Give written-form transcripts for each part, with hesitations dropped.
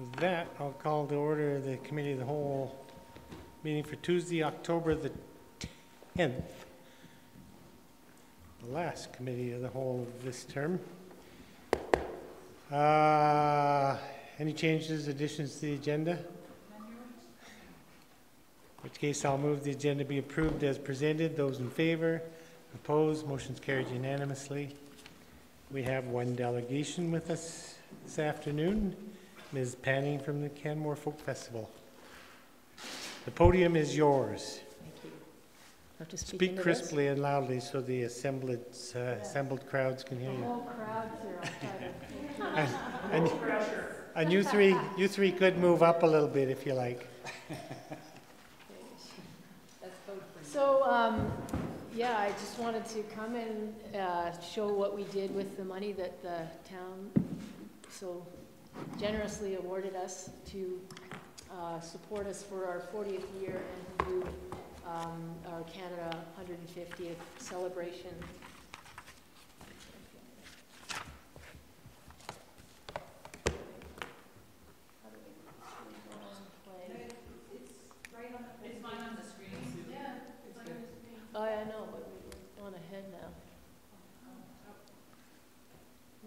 With that, I'll call to order the Committee of the Whole meeting for Tuesday, October the 10th. The last Committee of the Whole of this term. Any changes, additions to the agenda? In which case I'll move the agenda be approved as presented. Those in favor? Opposed? Motion's carried unanimously. We have one delegation with us this afternoon. Ms. Panning from the Canmore Folk Festival. The podium is yours. Thank you. Have to speak crisply and loudly so the assembled crowds can hear you. The whole crowd's here. And you three could move up a little bit if you like. So, yeah, I just wanted to come and show what we did with the money that the town so generously awarded us to support us for our 40th year and to do our Canada 150th celebration. Oh, I know, but we're on ahead now.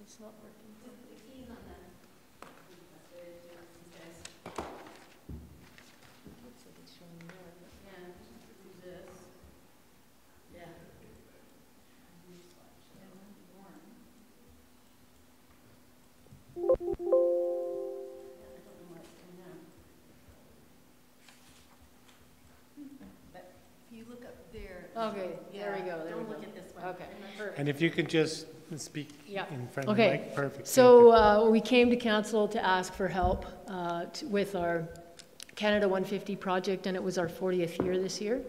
It's not working. The key's on that. Looks like it's showing there. Yeah, do this. Yeah. Okay, yeah. There we go. Don't look at this one. Okay, perfect. And if you could just speak in front of the mic, perfect. So we came to council to ask for help with our Canada 150 project, and it was our 40th year this year.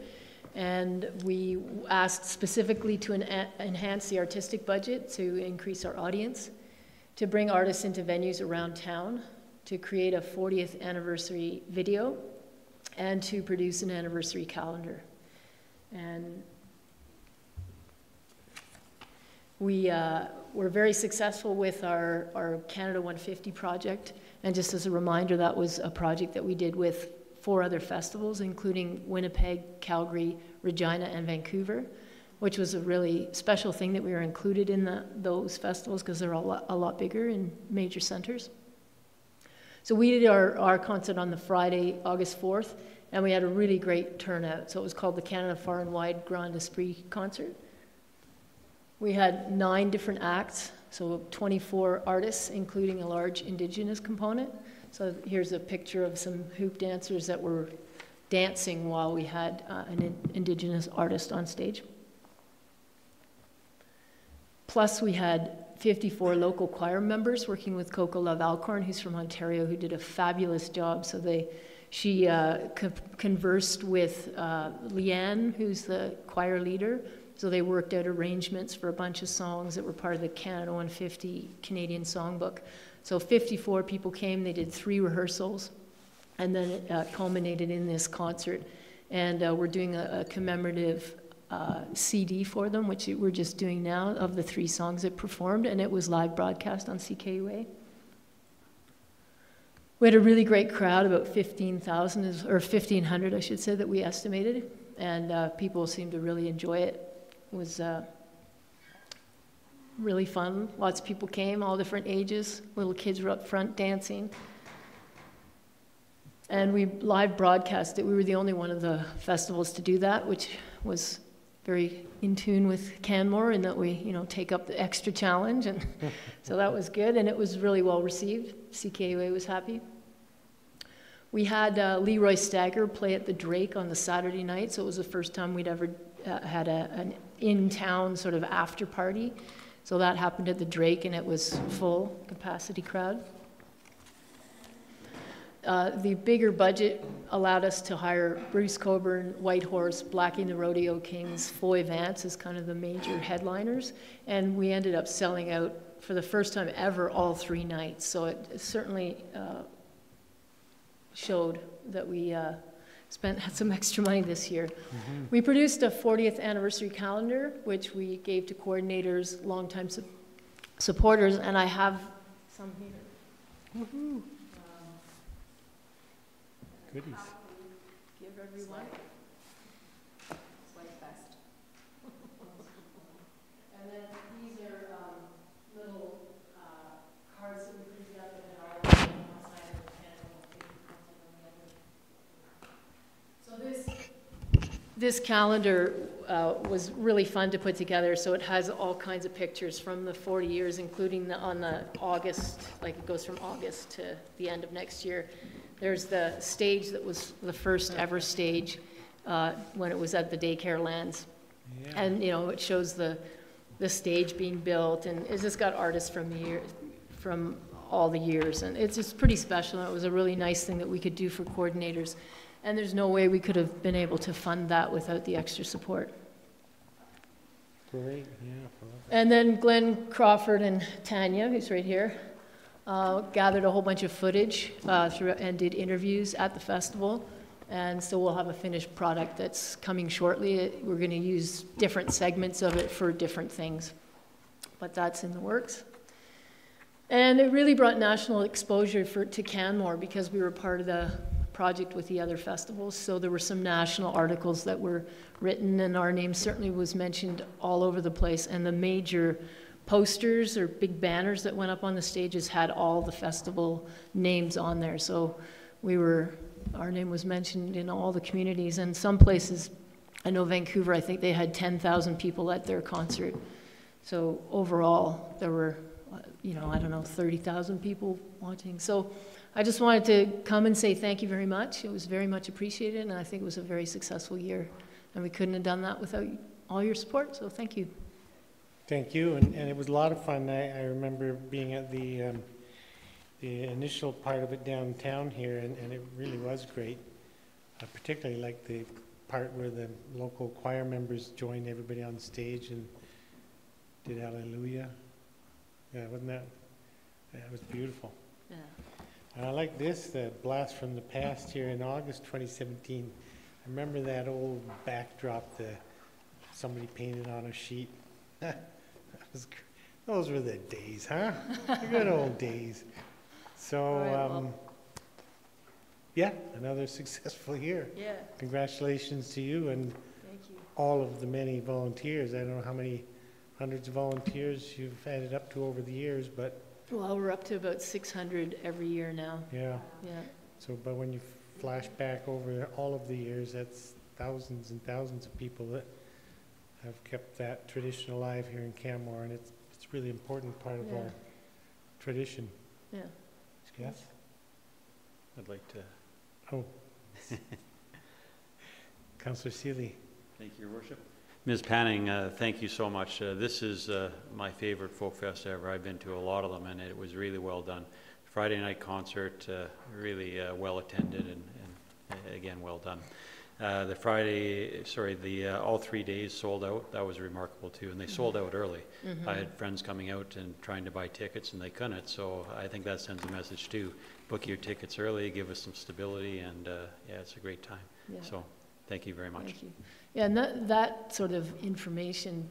And we asked specifically to enhance the artistic budget, to increase our audience, to bring artists into venues around town, to create a 40th anniversary video, and to produce an anniversary calendar. And we were very successful with our Canada 150 project. And just as a reminder, that was a project that we did with 4 other festivals, including Winnipeg, Calgary, Regina, and Vancouver, which was a really special thing that we were included in those festivals because they're a lot bigger in major centers. So we did our concert on the Friday, August 4th, and we had a really great turnout. So it was called the Canada Far and Wide Grand Esprit Concert. We had 9 different acts, so 24 artists, including a large Indigenous component. So here's a picture of some hoop dancers that were dancing while we had an Indigenous artist on stage. Plus we had 54 local choir members working with Coco Love Alcorn, who's from Ontario, who did a fabulous job. So she conversed with Leanne, who's the choir leader. So they worked out arrangements for a bunch of songs that were part of the Canada 150 Canadian Songbook. So 54 people came, they did 3 rehearsals, and then it culminated in this concert. And we're doing a commemorative CD for them, which we're just doing now, of the 3 songs that performed, and it was live broadcast on CKUA. We had a really great crowd, about 15,000, or 1,500, I should say, that we estimated, and people seemed to really enjoy it. It was really fun. Lots of people came, all different ages. Little kids were up front dancing. And we live broadcast it. We were the only one of the festivals to do that, which was very in tune with Canmore in that we, take up the extra challenge. And so that was good, and it was really well received. CKUA was happy. We had Leroy Stagger play at the Drake on the Saturday night, so it was the first time we'd ever had an in-town sort of after party. So that happened at the Drake, and it was full capacity crowd. The bigger budget allowed us to hire Bruce Coburn, Whitehorse, Blackie and the Rodeo Kings, Foy Vance as kind of the major headliners, and we ended up selling out for the first time ever all 3 nights. So it certainly showed that we had some extra money this year. Mm-hmm. We produced a 40th anniversary calendar, which we gave to coordinators, longtime supporters, and I have some here. Woohoo. goodies. Give everyone. Swipe best. And then these are little cards that we printed up and then all of them on one side of the panel. So this calendar was really fun to put together. So it has all kinds of pictures from the 40 years, including on the August, like it goes from August to the end of next year. There's the stage that was the first ever stage when it was at the daycare lands. Yeah. And, you know, it shows the stage being built, and it's just got artists from all the years. And it's just pretty special. It was a really nice thing that we could do for coordinators. And there's no way we could have been able to fund that without the extra support. Great, yeah. And then Glenn Crawford and Tanya, who's right here, gathered a whole bunch of footage and did interviews at the festival. And so we'll have a finished product that's coming shortly. We're going to use different segments of it for different things. But that's in the works. And it really brought national exposure to Canmore because we were part of the project with the other festivals. So there were some national articles that were written, and our name certainly was mentioned all over the place. And the major posters or big banners that went up on the stages had all the festival names on there. So our name was mentioned in all the communities. And some places, I know Vancouver, I think they had 10,000 people at their concert. So overall, there were, you know, I don't know, 30,000 people watching. So I just wanted to come and say thank you very much. It was very much appreciated, and I think it was a very successful year. And we couldn't have done that without all your support, so thank you. Thank you, and it was a lot of fun. I remember being at the initial part of it downtown here, and it really was great. I particularly like the part where the local choir members joined everybody on stage and did Hallelujah. Yeah, wasn't that? Yeah, it was beautiful. Yeah. And I like this, the blast from the past here in August 2017. I remember that old backdrop that somebody painted on a sheet. Those were the days, huh? The good old days. So, yeah, another successful year. Yeah. Congratulations to you and thank you. All of the many volunteers. I don't know how many hundreds of volunteers you've added up to over the years, but well, we're up to about 600 every year now. Yeah. Yeah. So, but when you flash back over all of the years, that's thousands and thousands of people that have kept that tradition alive here in Canmore, and it's a really important part of our tradition. Yeah. Yes? I'd like to. Oh. Councillor Seeley. Thank you, Your Worship. Ms. Panning, thank you so much. This is my favorite folk fest ever. I've been to a lot of them, and it was really well done. Friday night concert, really well attended, and again, well done. All 3 days sold out. That was remarkable too, and they sold out early. Mm-hmm. I had friends coming out and trying to buy tickets, and they couldn't. So I think that sends a message too. Book your tickets early, give us some stability, and yeah, it's a great time. Yeah. So thank you very much. Thank you. Yeah, and that sort of information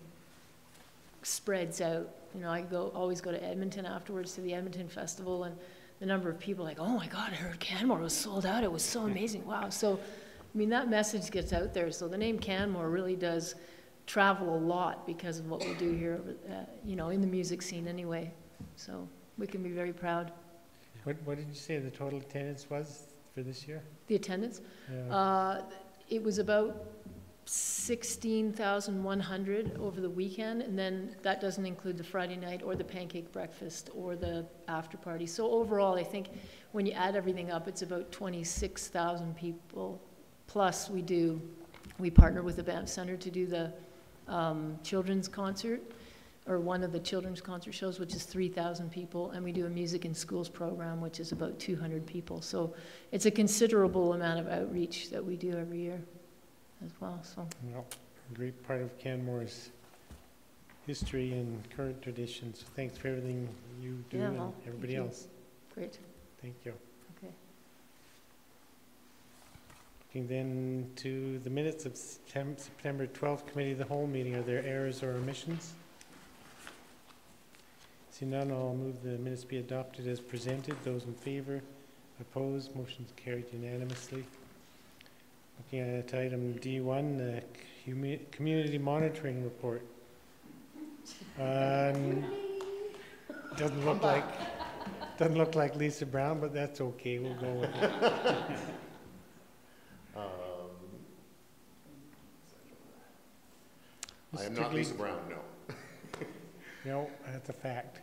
spreads out. You know, I always go to Edmonton afterwards to the Edmonton Festival, and the number of people like, oh my God, I heard Canmore was sold out. It was so amazing. Wow. So, I mean, that message gets out there. So the name Canmore really does travel a lot because of what we do here, you know, in the music scene anyway. So we can be very proud. What did you say the total attendance was for this year? The attendance? Yeah. It was about 16,100 over the weekend, and then that doesn't include the Friday night or the pancake breakfast or the after party. So overall, I think when you add everything up, it's about 26,000 people. Plus, we partner with the Banff Center to do the children's concert, or one of the children's concert shows, which is 3,000 people, and we do a music in schools program, which is about 200 people. So it's a considerable amount of outreach that we do every year as well. So, well, a great part of Canmore's history and current traditions. So thanks for everything you do and everybody else. Great. Thank you. Okay. Looking then to the minutes of September 12th Committee of the Whole meeting. Are there errors or omissions? See none, I'll move the minutes be adopted as presented. Those in favor, Opposed, motion's carried unanimously. Looking at item D1, the community monitoring report. Doesn't look like Lisa Brown, but that's okay, we'll go with it. I am not Lisa Brown, no. No, that's a fact.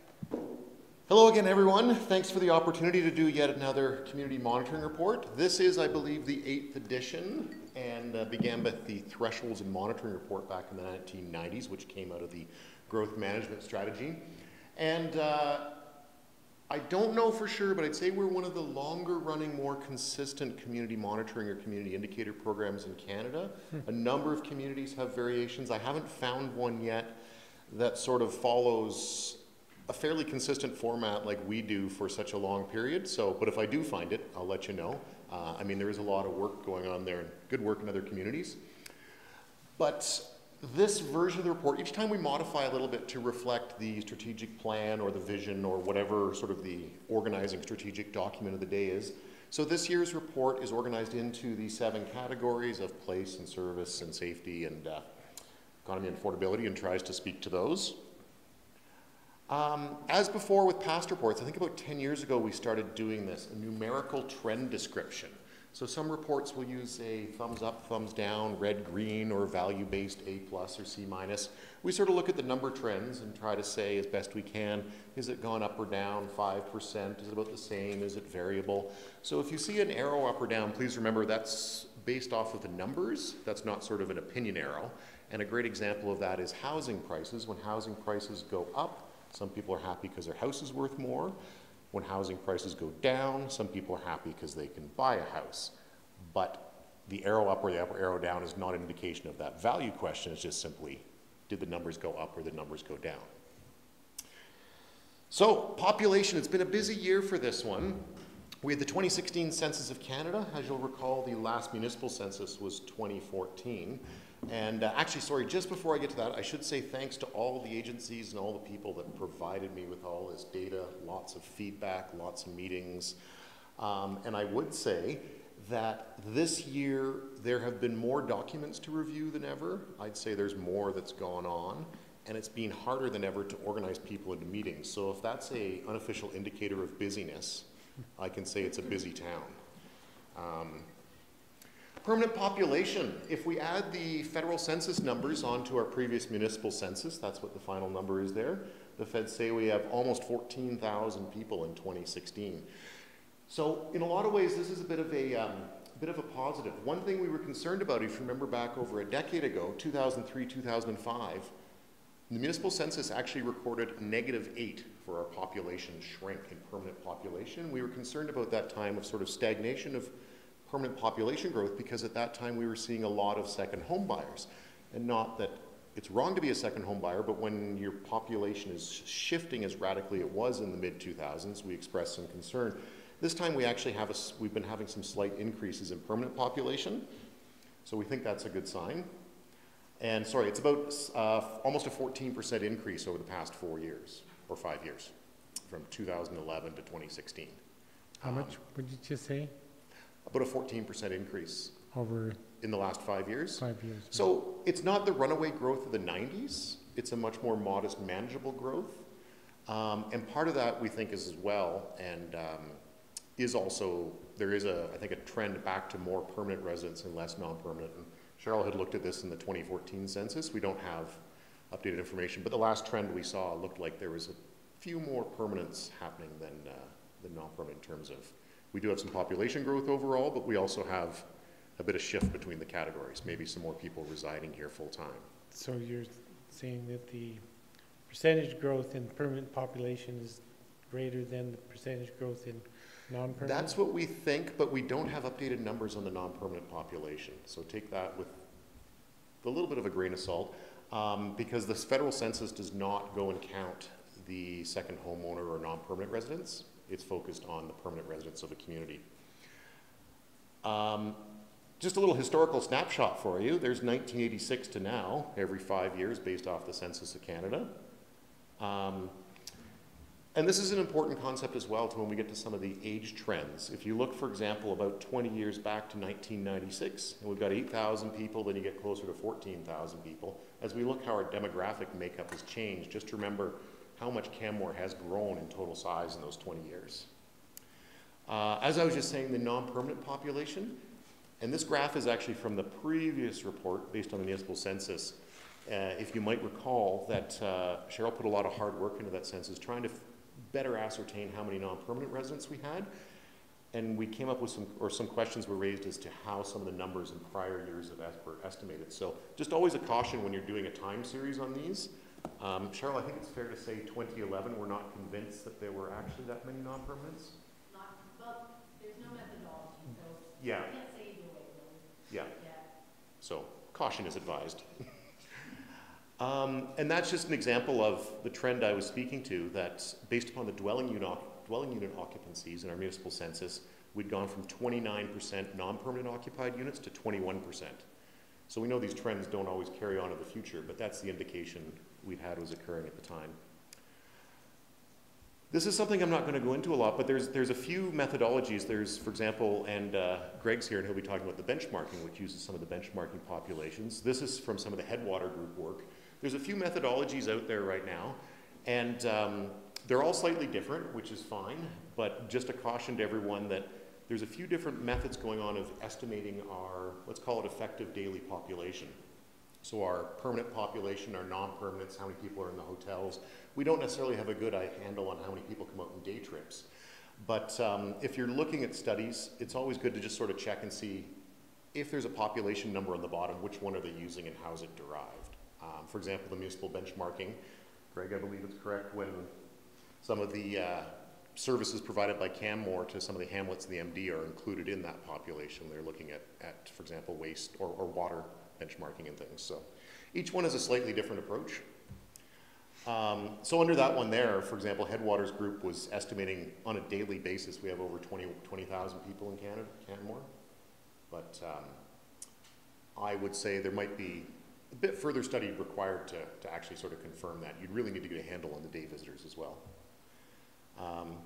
Hello again, everyone. Thanks for the opportunity to do yet another community monitoring report. This is, I believe, the 8th edition and began with the thresholds and monitoring report back in the 1990s, which came out of the growth management strategy. And I don't know for sure, but I'd say we're one of the longer running, more consistent community monitoring or community indicator programs in Canada. A number of communities have variations. I haven't found one yet that sort of follows a fairly consistent format like we do for such a long period. So, but if I do find it, I'll let you know. I mean, there is a lot of work going on there and good work in other communities. But this version of the report, each time we modify a little bit to reflect the strategic plan or the vision or whatever sort of the organizing strategic document of the day is. So this year's report is organized into the 7 categories of place and service and safety and economy and affordability, and tries to speak to those. As before with past reports, I think about 10 years ago we started doing this, a numerical trend description. So some reports will use a thumbs up, thumbs down, red, green, or value-based A+ or C-. We sort of look at the number trends and try to say as best we can, is it gone up or down 5%? Is it about the same? Is it variable? So if you see an arrow up or down, please remember that's based off of the numbers. That's not sort of an opinion arrow. And a great example of that is housing prices. When housing prices go up, some people are happy because their house is worth more. When housing prices go down, some people are happy because they can buy a house. But the arrow up or the arrow down is not an indication of that value question. It's just simply, did the numbers go up or the numbers go down? So, population, it's been a busy year for this one. We had the 2016 Census of Canada. As you'll recall, the last municipal census was 2014. And actually, sorry, just before I get to that, I should say thanks to all the agencies and all the people that provided me with all this data, lots of feedback, lots of meetings. And I would say that this year there have been more documents to review than ever. I'd say there's more that's gone on, and it's been harder than ever to organize people into meetings. So if that's an unofficial indicator of busyness, I can say it's a busy town. Permanent population. If we add the federal census numbers onto our previous municipal census, that's what the final number is there. The feds say we have almost 14,000 people in 2016. So in a lot of ways, this is a bit of a positive. One thing we were concerned about, if you remember back over a decade ago, 2003, 2005, the municipal census actually recorded -8 for our population shrink in permanent population. We were concerned about that time of sort of stagnation of permanent population growth because at that time we were seeing a lot of second home buyers. And not that it's wrong to be a second home buyer, but when your population is shifting as radically it was in the mid-2000s, we expressed some concern. This time we actually we've been having some slight increases in permanent population, so we think that's a good sign. And sorry, it's about almost a 14% increase over the past 4 years, or 5 years, from 2011 to 2016. How much would you just say? About a 14% increase over in the last 5 years. 5 years. So it's not the runaway growth of the 90s. It's a much more modest, manageable growth. And part of that we think is as well, and is also, there is I think a trend back to more permanent residents and less non-permanent. And Cheryl had looked at this in the 2014 census. We don't have updated information, but the last trend we saw looked like there was a few more permanents happening than non-permanent in terms of, we do have some population growth overall, but we also have a bit of shift between the categories, maybe some more people residing here full-time. So you're saying that the percentage growth in permanent population is greater than the percentage growth in non-permanent? That's what we think, but we don't have updated numbers on the non-permanent population. So take that with a little bit of a grain of salt, because the federal census does not go and count the second homeowner or non-permanent residents. It's focused on the permanent residents of a community. Just a little historical snapshot for you. There's 1986 to now, every 5 years based off the Census of Canada. And this is an important concept as well to when we get to some of the age trends. If you look, for example, about 20 years back to 1996, and we've got 8,000 people, then you get closer to 14,000 people. As we look how our demographic makeup has changed, just remember how much Canmore has grown in total size in those 20 years. As I was just saying, the non-permanent population, and this graph is actually from the previous report based on the municipal census. If you might recall that Cheryl put a lot of hard work into that census trying to better ascertain how many non-permanent residents we had. And we came up with some questions were raised as to how some of the numbers in prior years were estimated. So just always a caution when you're doing a time series on these. Cheryl, I think it's fair to say 2011, we're not convinced that there were actually that many non-permanents? Well, there's no methodology, so yeah. I can't say either way, really. Yeah. So caution is advised. And that's just an example of the trend I was speaking to, that based upon the dwelling unit occupancies in our municipal census, we'd gone from 29% non-permanent occupied units to 21%. So we know these trends don't always carry on in the future, but that's the indication we've had was occurring at the time. This is something I'm not going to go into a lot, but there's a few methodologies. There's, for example, and Greg's here and he'll be talking about the benchmarking, which uses some of the benchmarking populations. This is from some of the Headwater group work. There's a few methodologies out there right now, and they're all slightly different, which is fine, but just a caution to everyone that there's a few different methods going on of estimating our, let's call it effective daily population. So our permanent population, our non-permanents, how many people are in the hotels. We don't necessarily have a good handle on how many people come out on day trips. But if you're looking at studies, it's always good to just sort of check and see if there's a population number on the bottom, which one are they using and how's it derived. For example, the municipal benchmarking, Greg, I believe it's correct, when some of the services provided by Canmore to some of the hamlets in the MD are included in that population. They're looking at for example, waste or water benchmarking and things. So each one has a slightly different approach. So under that one there, for example, Headwaters Group was estimating on a daily basis we have over 20,000 people in Canada, Canmore. But I would say there might be a bit further study required to actually sort of confirm that. You'd really need to get a handle on the day visitors as well.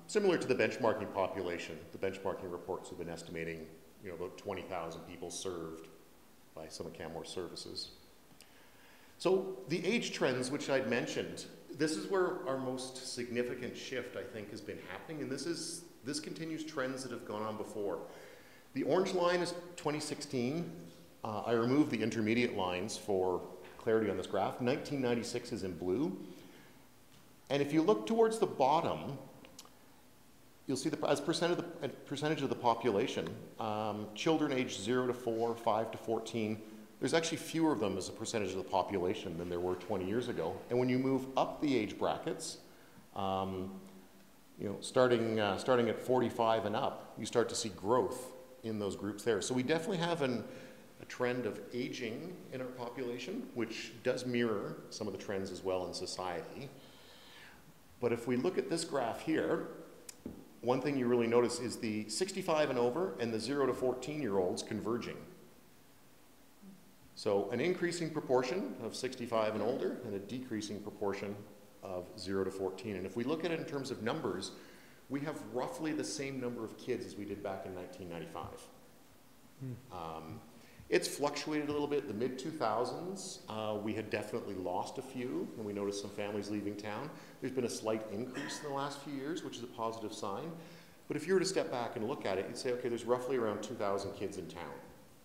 Similar to the benchmarking population, the benchmarking reports have been estimating, about 20,000 people served by some of Canmore's services. So the age trends, which I'd mentioned, this is where our most significant shift, I think, has been happening, and this continues trends that have gone on before. The orange line is 2016. I removed the intermediate lines for clarity on this graph. 1996 is in blue. And if you look towards the bottom, you'll see as percentage of the population, children aged 0 to 4, 5 to 14, there's actually fewer of them as a percentage of the population than there were 20 years ago. And when you move up the age brackets, starting at 45 and up, you start to see growth in those groups there. So we definitely have a trend of aging in our population, which does mirror some of the trends as well in society. But if we look at this graph here, one thing you really notice is the 65 and over and the 0 to 14-year-olds converging. So an increasing proportion of 65 and older and a decreasing proportion of 0 to 14. And if we look at it in terms of numbers, we have roughly the same number of kids as we did back in 1995. It's fluctuated a little bit. The mid-2000s, we had definitely lost a few, and we noticed some families leaving town. There's been a slight increase in the last few years, which is a positive sign. But if you were to step back and look at it, you'd say, okay, there's roughly around 2,000 kids in town,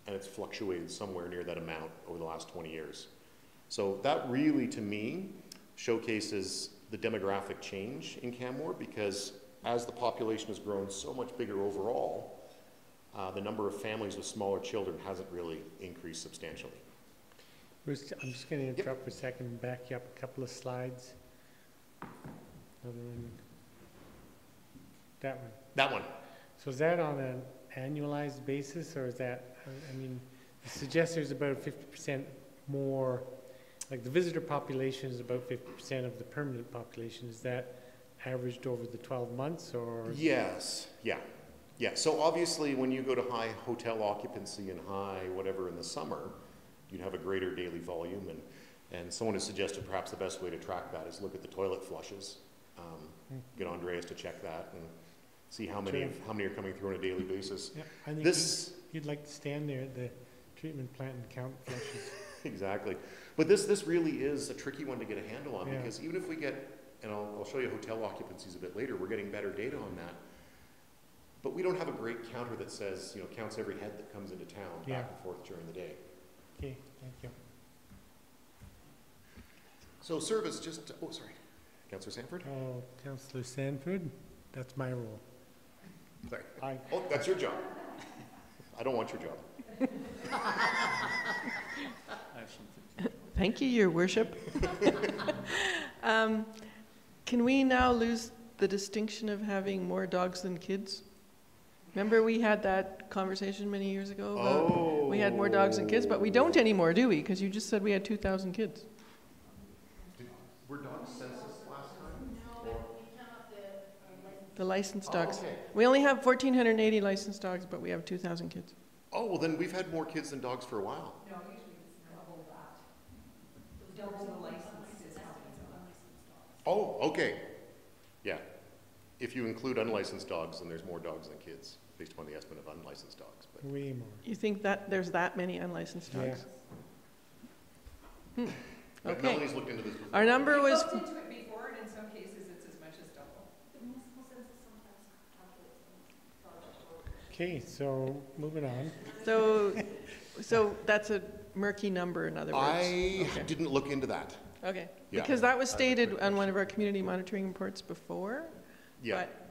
and it's fluctuated somewhere near that amount over the last 20 years. So that really, to me, showcases the demographic change in Canmore, because as the population has grown so much bigger overall, the number of families with smaller children hasn't really increased substantially. Bruce, I'm just going to interrupt for a second and back you up a couple of slides. Another one. That one. That one. So is that on an annualized basis, or is that, I mean, it suggests there's about 50% more, like the visitor population is about 50% of the permanent population. Is that averaged over the 12 months, or? Yes, yeah. Yeah, so obviously when you go to high hotel occupancy and high whatever in the summer, you'd have a greater daily volume, and someone has suggested perhaps the best way to track that is look at the toilet flushes. get Andreas to check that and see how many are coming through on a daily basis. Yeah, I think you'd like to stand there at the treatment plant and count flushes. Exactly. But this really is a tricky one to get a handle on, Yeah. because even if we get, and I'll show you hotel occupancies a bit later, we're getting better data on that. But we don't have a great counter that says, counts every head that comes into town back and forth during the day. Okay, thank you. So service just, oh, sorry. Councillor Sanford? Oh, Councillor Sanford, that's my role. Sorry. Aye. Oh, that's your job. I don't want your job. Thank you, Your Worship. Can we now lose the distinction of having more dogs than kids? Remember we had that conversation many years ago about we had more dogs than kids, but we don't anymore, do we? Because you just said we had 2,000 kids. Were dogs census last time? No, The licensed dogs. Okay. We only have 1,480 licensed dogs, but we have 2,000 kids. Oh, well then we've had more kids than dogs for a while. No, usually it's double that. The double the license is how many dogs. Oh, okay. Yeah. If you include unlicensed dogs, then there's more dogs than kids, based upon the estimate of unlicensed dogs. But Way more. You think that there's that many unlicensed dogs? But Okay. Melanie's looked into this before. Our number We was, looked into it before, and in some cases, it's as much as double. The municipal census sometimes calculates them. Okay, so moving on. so that's a murky number, in other words. I Okay. didn't look into that. Okay, Yeah. because that was stated on one of our community monitoring reports before, Yeah. but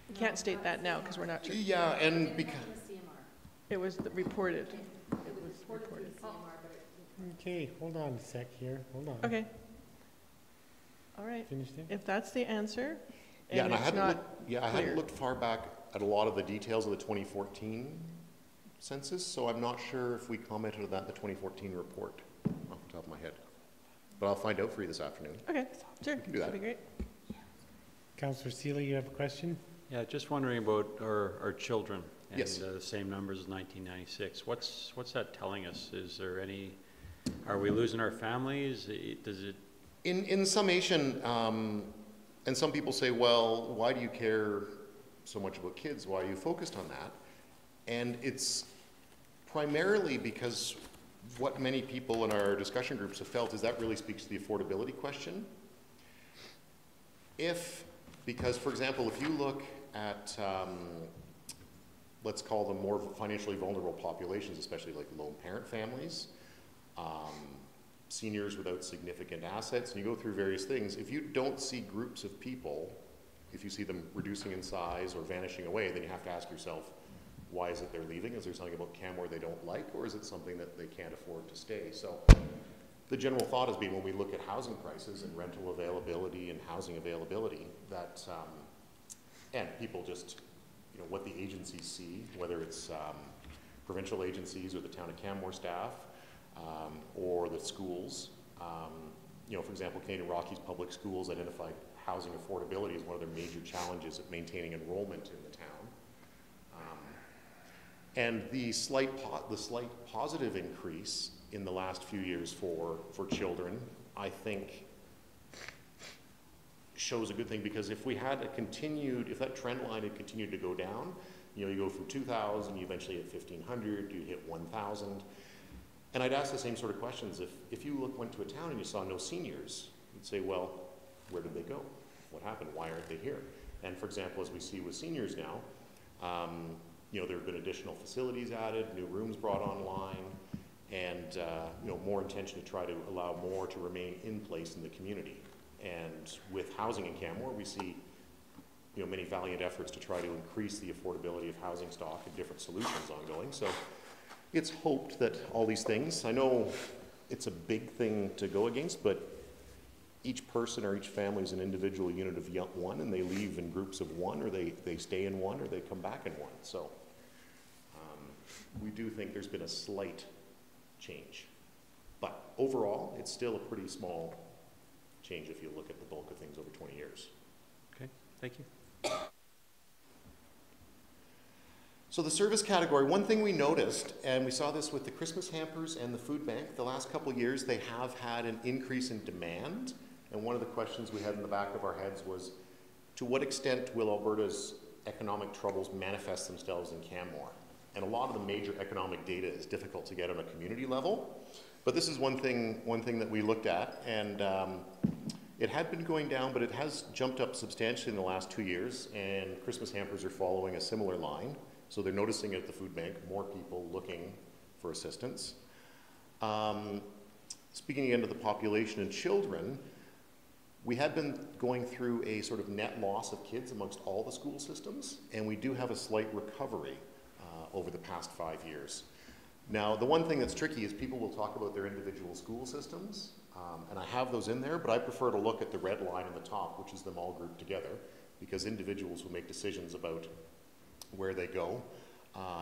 we can't state that now because we're not sure. Yeah, and because, It was reported. It was reported. Okay, hold on a sec here, hold on. Okay. All right, Finished it? if that's the answer, yeah, and and I it's hadn't not, looked, I hadn't clear. looked far back at a lot of the details of the 2014 census, so I'm not sure if we commented on that in the 2014 report off the top of my head. But I'll find out for you this afternoon. okay, sure, can do that'd that. be great. Councillor Seeley, you have a question? Yeah, just wondering about our children and Yes. the same numbers as 1996. What's that telling us? Is there any, are we losing our families? Does it, In summation, and some people say, well, why do you care so much about kids? Why are you focused on that? And it's primarily because what many people in our discussion groups have felt is that really speaks to the affordability question. Because for example, if you look at, let's call them more financially vulnerable populations, especially like lone parent families, seniors without significant assets, and you go through various things, if you don't see groups of people, if you see them reducing in size or vanishing away, then you have to ask yourself, why is it they're leaving? Is there something about Canmore they don't like, or is it something that they can't afford to stay? So the general thought has been, when we look at housing prices and rental availability and housing availability, that, and people just, what the agencies see, whether it's provincial agencies or the town of Canmore staff, or the schools. For example, Canadian Rockies Public Schools identified housing affordability as one of their major challenges of maintaining enrollment in the town. And the slight positive increase in the last few years for children, I think, shows a good thing, because if we had if that trend line had continued to go down, you go from 2,000, you eventually hit 1,500, you hit 1,000. And I'd ask the same sort of questions. If you went to a town and you saw no seniors, you'd say, well, where did they go? What happened? Why aren't they here? And for example, as we see with seniors now, there have been additional facilities added, new rooms brought online, and more intention to try to allow more to remain in place in the community. And with housing in Canmore, we see many valiant efforts to try to increase the affordability of housing stock and different solutions ongoing. So it's hoped that all these things, I know it's a big thing to go against, but each person or each family is an individual unit of one, and they leave in groups of one, or they stay in one, or they come back in one. So we do think there's been a slight change. But overall, it's still a pretty small change if you look at the bulk of things over 20 years. okay, thank you. So the service category, one thing we noticed, and we saw this with the Christmas hampers and the food bank, the last couple of years they have had an increase in demand. And one of the questions we had in the back of our heads was, to what extent will Alberta's economic troubles manifest themselves in Canmore? And a lot of the major economic data is difficult to get on a community level. But this is one thing that we looked at, and it had been going down, but it has jumped up substantially in the last 2 years, and Christmas hampers are following a similar line. So they're noticing it at the food bank, more people looking for assistance. Speaking again to the population and children, we had been going through a sort of net loss of kids amongst all the school systems, and we do have a slight recovery over the past 5 years. Now, the one thing that's tricky is people will talk about their individual school systems, and I have those in there, but I prefer to look at the red line on the top, which is them all grouped together, because individuals will make decisions about where they go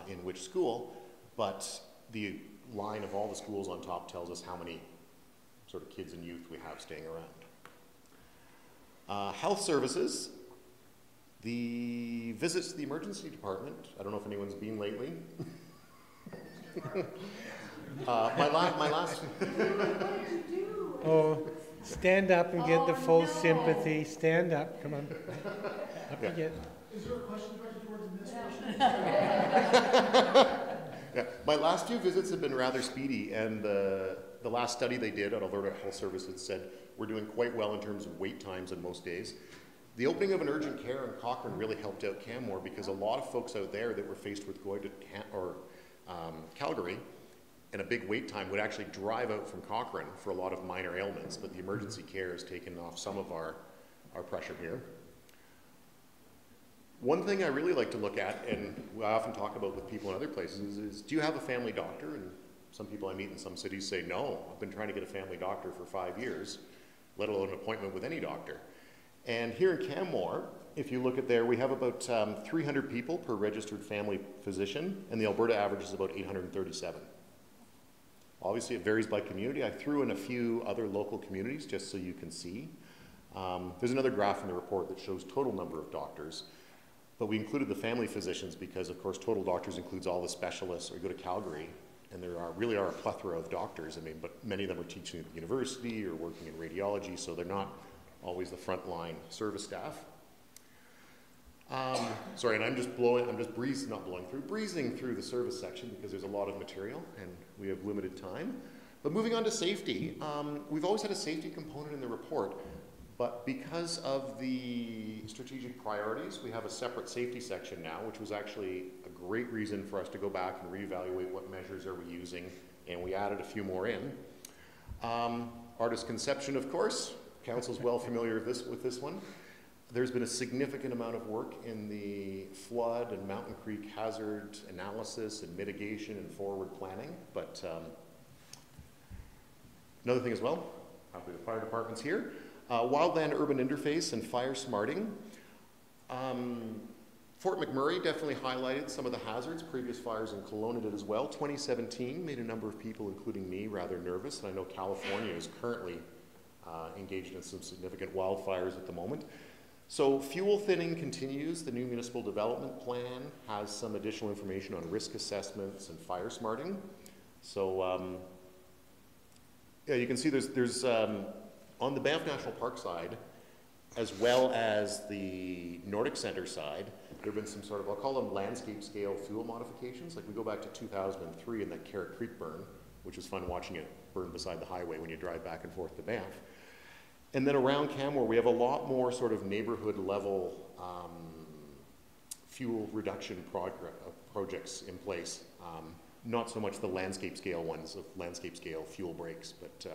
in which school, but the line of all the schools on top tells us how many sort of kids and youth we have staying around. Health services, the visits to the emergency department, I don't know if anyone's been lately. My last Oh, stand up and get the full sympathy. Stand up, come on. Up you get. Is there a question directed towards administration? Yeah, my last few visits have been rather speedy, and the last study they did at Alberta Health Services said we're doing quite well in terms of wait times on most days. The opening of an urgent care in Cochrane really helped out Canmore, because a lot of folks out there that were faced with going to Calgary and a big wait time would actually drive out from Cochrane for a lot of minor ailments, but the emergency care has taken off some of our pressure here. One thing I really like to look at, and I often talk about with people in other places, is do you have a family doctor? And some people I meet in some cities say, no, I've been trying to get a family doctor for 5 years, let alone an appointment with any doctor. And here in Canmore, if you look at there, we have about 300 people per registered family physician, and the Alberta average is about 837. Obviously, it varies by community. I threw in a few other local communities just so you can see. There's another graph in the report that shows total number of doctors, but we included the family physicians because, of course, total doctors includes all the specialists. Or you go to Calgary, and there really are a plethora of doctors. I mean, but many of them are teaching at the university or working in radiology, so they're not always the frontline service staff. Sorry, and I'm just breezing through the service section because there's a lot of material and we have limited time. But moving on to safety, we've always had a safety component in the report, but because of the strategic priorities, we have a separate safety section now, which was actually a great reason for us to go back and reevaluate what measures are we using, and we added a few more in. Artist conception, of course. Council's well familiar with this one. There's been a significant amount of work in the flood and Mountain Creek hazard analysis and mitigation and forward planning, but another thing as well, the fire department's here. Wildland urban interface and fire smarting. Fort McMurray definitely highlighted some of the hazards. Previous fires in Kelowna did as well. 2017 made a number of people, including me, rather nervous, and I know California is currently engaged in some significant wildfires at the moment. So fuel thinning continues. The new municipal development plan has some additional information on risk assessments and fire smarting. So yeah, you can see there's on the Banff National Park side, as well as the Nordic Centre side, there have been some sort of, I'll call them landscape scale fuel modifications. Like we go back to 2003 and that Carrot Creek burn, which was fun watching it burn beside the highway when you drive back and forth to Banff. And then around Canmore, we have a lot more sort of neighborhood level fuel reduction projects in place. Not so much the landscape scale ones of landscape scale fuel breaks, but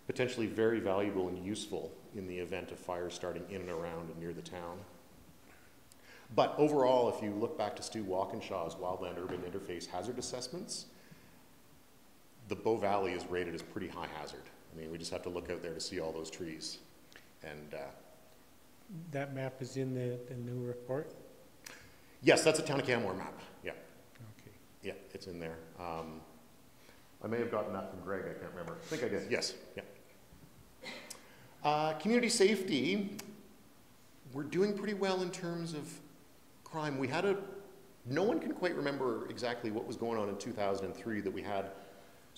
potentially very valuable and useful in the event of fires starting in and around and near the town. But overall, if you look back to Stu Walkinshaw's Wildland Urban Interface hazard assessments, the Bow Valley is rated as pretty high hazard. I mean, we just have to look out there to see all those trees. And that map is in the new report? Yes, that's a Town of Canmore map. Yeah. Okay. Yeah, it's in there. I may have gotten that from Greg. I can't remember. I think I did. Yes. Yeah. Community safety. We're doing pretty well in terms of crime. No one can quite remember exactly what was going on in 2003 that we had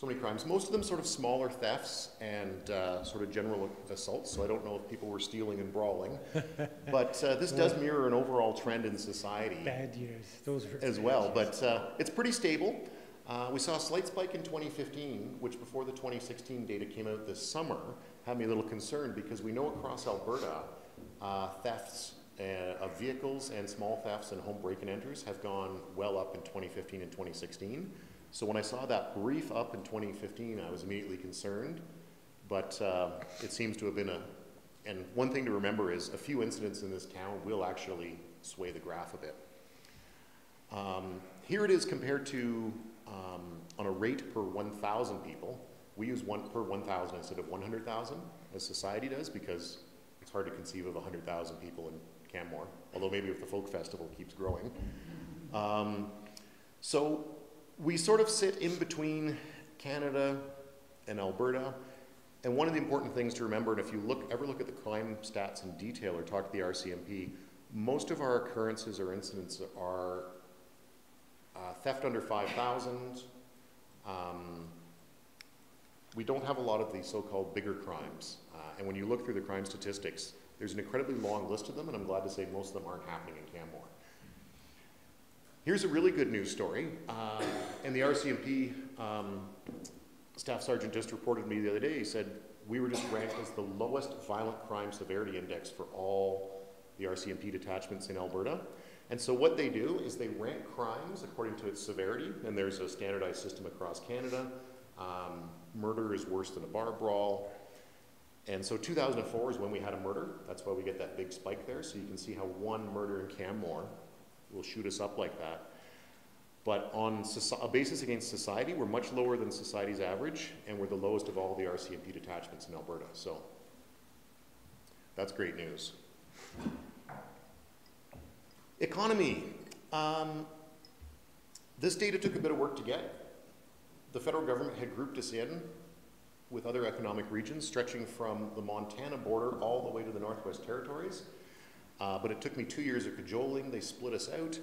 so many crimes. Most of them sort of smaller thefts and sort of general assaults, so I don't know if people were stealing and brawling. But this does mirror an overall trend in society. Bad years, those were as well, but it's pretty stable. We saw a slight spike in 2015, which before the 2016 data came out this summer, had me a little concerned because we know across Alberta, thefts of vehicles and small thefts and home break-and enters have gone well up in 2015 and 2016. So when I saw that brief up in 2015, I was immediately concerned, but it seems to have been and one thing to remember is a few incidents in this town will actually sway the graph a bit. Here it is compared to, on a rate per 1,000 people. We use 1 per 1,000 instead of 100,000, as society does, because it's hard to conceive of 100,000 people in Canmore, although maybe if the folk festival keeps growing. So we sort of sit in between Canada and Alberta, and one of the important things to remember, and if you ever look at the crime stats in detail or talk to the RCMP, most of our occurrences or incidents are theft under 5,000. We don't have a lot of the so-called bigger crimes. And when you look through the crime statistics, there's an incredibly long list of them, and I'm glad to say most of them aren't happening in Canmore. Here's a really good news story. And the RCMP staff sergeant just reported to me the other day. He said, we were just ranked as the lowest violent crime severity index for all the RCMP detachments in Alberta. And so what they do is they rank crimes according to its severity, and there's a standardized system across Canada. Murder is worse than a bar brawl. And so 2004 is when we had a murder. That's why we get that big spike there. So you can see how one murder in Canmore will shoot us up like that. But on a basis against society, we're much lower than society's average, and we're the lowest of all the RCMP detachments in Alberta. So that's great news. Economy. This data took a bit of work to get. The federal government had grouped us in with other economic regions stretching from the Montana border all the way to the Northwest Territories. But it took me 2 years of cajoling. They split us out.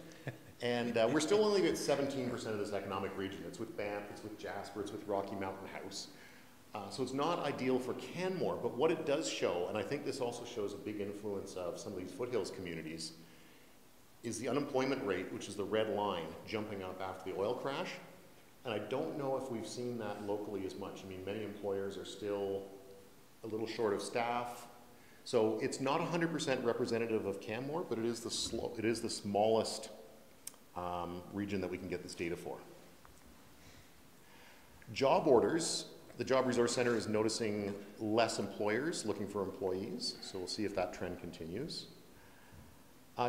And we're still only at 17% of this economic region. It's with Banff, it's with Jasper, it's with Rocky Mountain House. So it's not ideal for Canmore, but what it does show, and I think this also shows a big influence of some of these foothills communities, is the unemployment rate, which is the red line, jumping up after the oil crash. And I don't know if we've seen that locally as much. I mean, many employers are still a little short of staff. So it's not 100% representative of Canmore, but it is the smallest region that we can get this data for. Job orders. The Job Resource Center is noticing less employers looking for employees, so we'll see if that trend continues.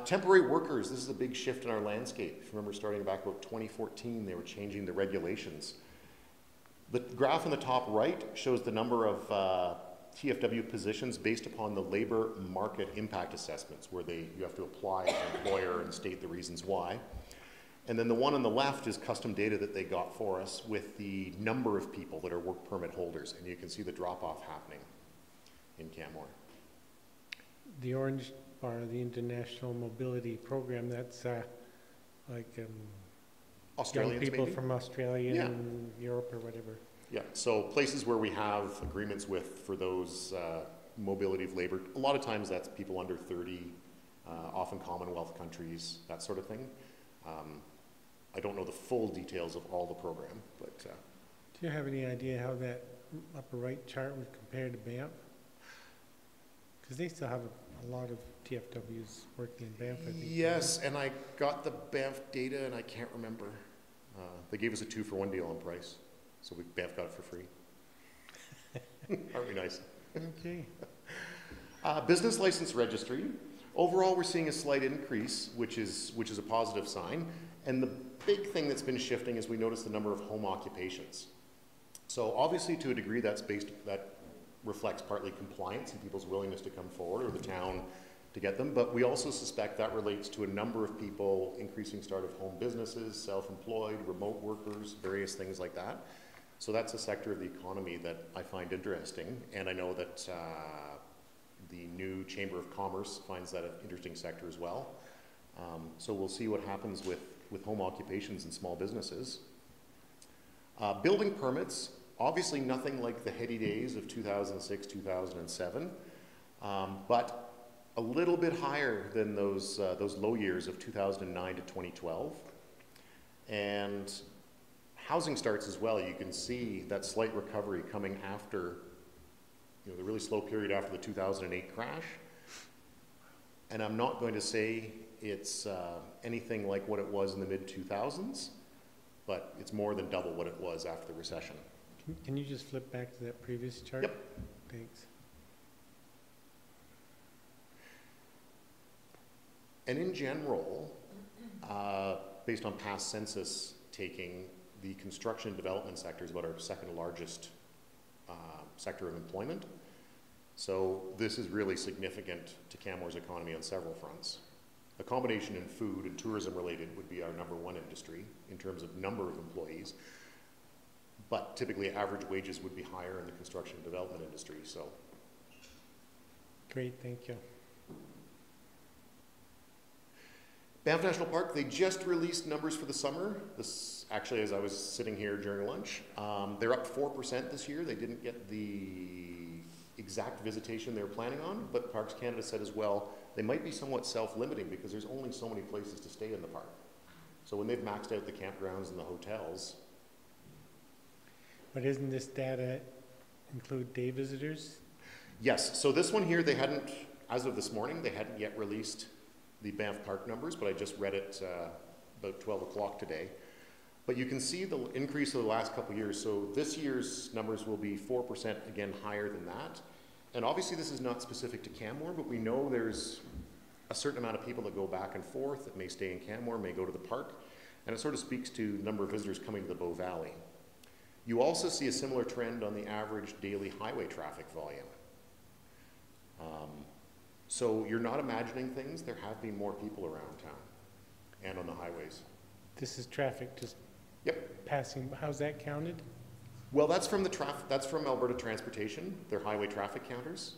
Temporary workers, this is a big shift in our landscape. If you remember, starting back about 2014, they were changing the regulations. The graph on the top right shows the number of TFW positions based upon the labor market impact assessments, where you have to apply as an employer and state the reasons why. And then the one on the left is custom data that they got for us with the number of people that are work permit holders, and you can see the drop-off happening in Canmore. The orange bar, the International Mobility Program, that's like Australians, young people maybe? from Australia and Europe or whatever. Yeah, so places where we have agreements with for those mobility of labor, a lot of times that's people under 30, often Commonwealth countries, that sort of thing. I don't know the full details of all the program, but... Do you have any idea how that upper right chart would compare to Banff? Because they still have a lot of TFWs working in Banff, I think. Yes, and I got the Banff data and I can't remember. They gave us a 2-for-1 deal on price, so Banff got it for free. Aren't we nice? Okay. Business license registry. Overall, we're seeing a slight increase, which is a positive sign. And the big thing that's been shifting is we notice the number of home occupations. So obviously, to a degree, that reflects partly compliance and people's willingness to come forward, or the town to get them. But we also suspect that relates to a number of people increasing start of home businesses, self-employed, remote workers, various things like that. So that's a sector of the economy that I find interesting. And I know that the new Chamber of Commerce finds that an interesting sector as well. So we'll see what happens with home occupations and small businesses. Building permits, Obviously nothing like the heady days of 2006, 2007, but a little bit higher than those low years of 2009 to 2012. And housing starts as well. You can see that slight recovery coming after, you know, the really slow period after the 2008 crash. And I'm not going to say it's anything like what it was in the mid-2000s, but it's more than double what it was after the recession. Can you just flip back to that previous chart? Yep. Thanks. And in general, based on past census taking, the construction and development sector is about our second largest sector of employment. So this is really significant to Canmore's economy on several fronts. Accommodation and food and tourism related would be our #1 industry in terms of number of employees, but typically average wages would be higher in the construction and development industry. So Great, thank you. Banff National Park, they just released numbers for the summer. This actually, as I was sitting here during lunch, they're up 4% this year. They didn't get the exact visitation they were planning on, but Parks Canada said as well, they might be somewhat self-limiting because there's only so many places to stay in the park. So when they've maxed out the campgrounds and the hotels. But isn't this data include day visitors? Yes, so this one here, they hadn't, as of this morning, they hadn't yet released the Banff Park numbers, but I just read it about 12 o'clock today. But you can see the increase of the last couple of years. So this year's numbers will be 4% again higher than that. And obviously this is not specific to Canmore, but we know there's a certain amount of people that go back and forth that may stay in Canmore, may go to the park. And it sort of speaks to the number of visitors coming to the Bow Valley. You also see a similar trend on the average daily highway traffic volume. So you're not imagining things. There have been more people around town and on the highways. This is traffic just Yep. passing. How's that counted? Well, that's from that's from Alberta Transportation, their highway traffic counters.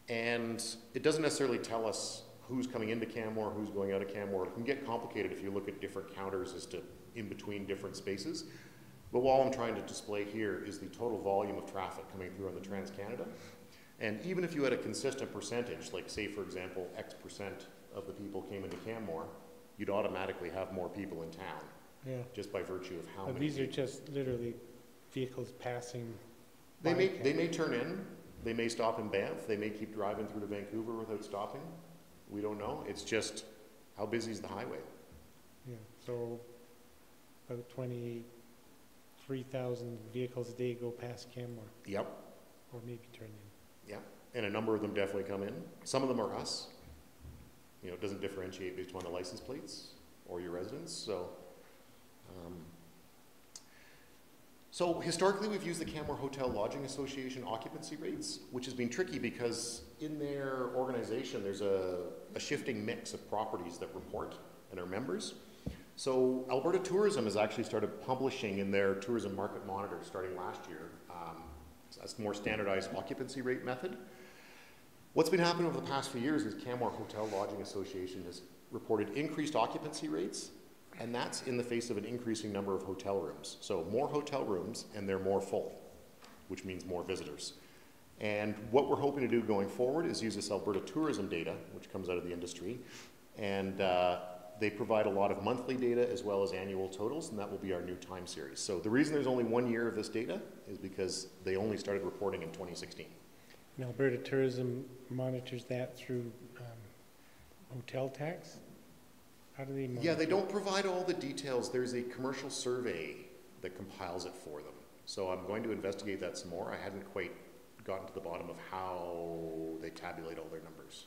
And it doesn't necessarily tell us who's coming into Canmore, who's going out of Canmore. It can get complicated if you look at different counters as to in between different spaces. But all I'm trying to display here is the total volume of traffic coming through on the Trans-Canada. And even if you had a consistent percentage, like say for example, X% of the people came into Canmore, you'd automatically have more people in town. Yeah. Just by virtue of how But many. these are just literally vehicles passing. They by may turn in, they may stop in Banff, they may keep driving through to Vancouver without stopping. We don't know. It's just how busy is the highway. Yeah, so about 23,000 vehicles a day go past Canmore, Yep, or maybe turn in. yep. And a number of them definitely come in. Some of them are us. You know, it doesn't differentiate based on the license plates or your residence. So historically, we've used the Canmore Hotel Lodging Association occupancy rates, which has been tricky because in their organization, there's a shifting mix of properties that report and are members. So Alberta Tourism has actually started publishing in their tourism market monitor starting last year, a more standardized occupancy rate method. What's been happening over the past few years is Canmore Hotel Lodging Association has reported increased occupancy rates, and that's in the face of an increasing number of hotel rooms. So more hotel rooms, and they're more full, which means more visitors. And what we're hoping to do going forward is use this Alberta tourism data, which comes out of the industry, and they provide a lot of monthly data as well as annual totals, and that will be our new time series. So the reason there's only 1 year of this data is because they only started reporting in 2016. And Alberta Tourism monitors that through hotel tax? How do they monitor? Yeah, they don't provide all the details. There's a commercial survey that compiles it for them. So I'm going to investigate that some more. I hadn't quite gotten to the bottom of how they tabulate all their numbers.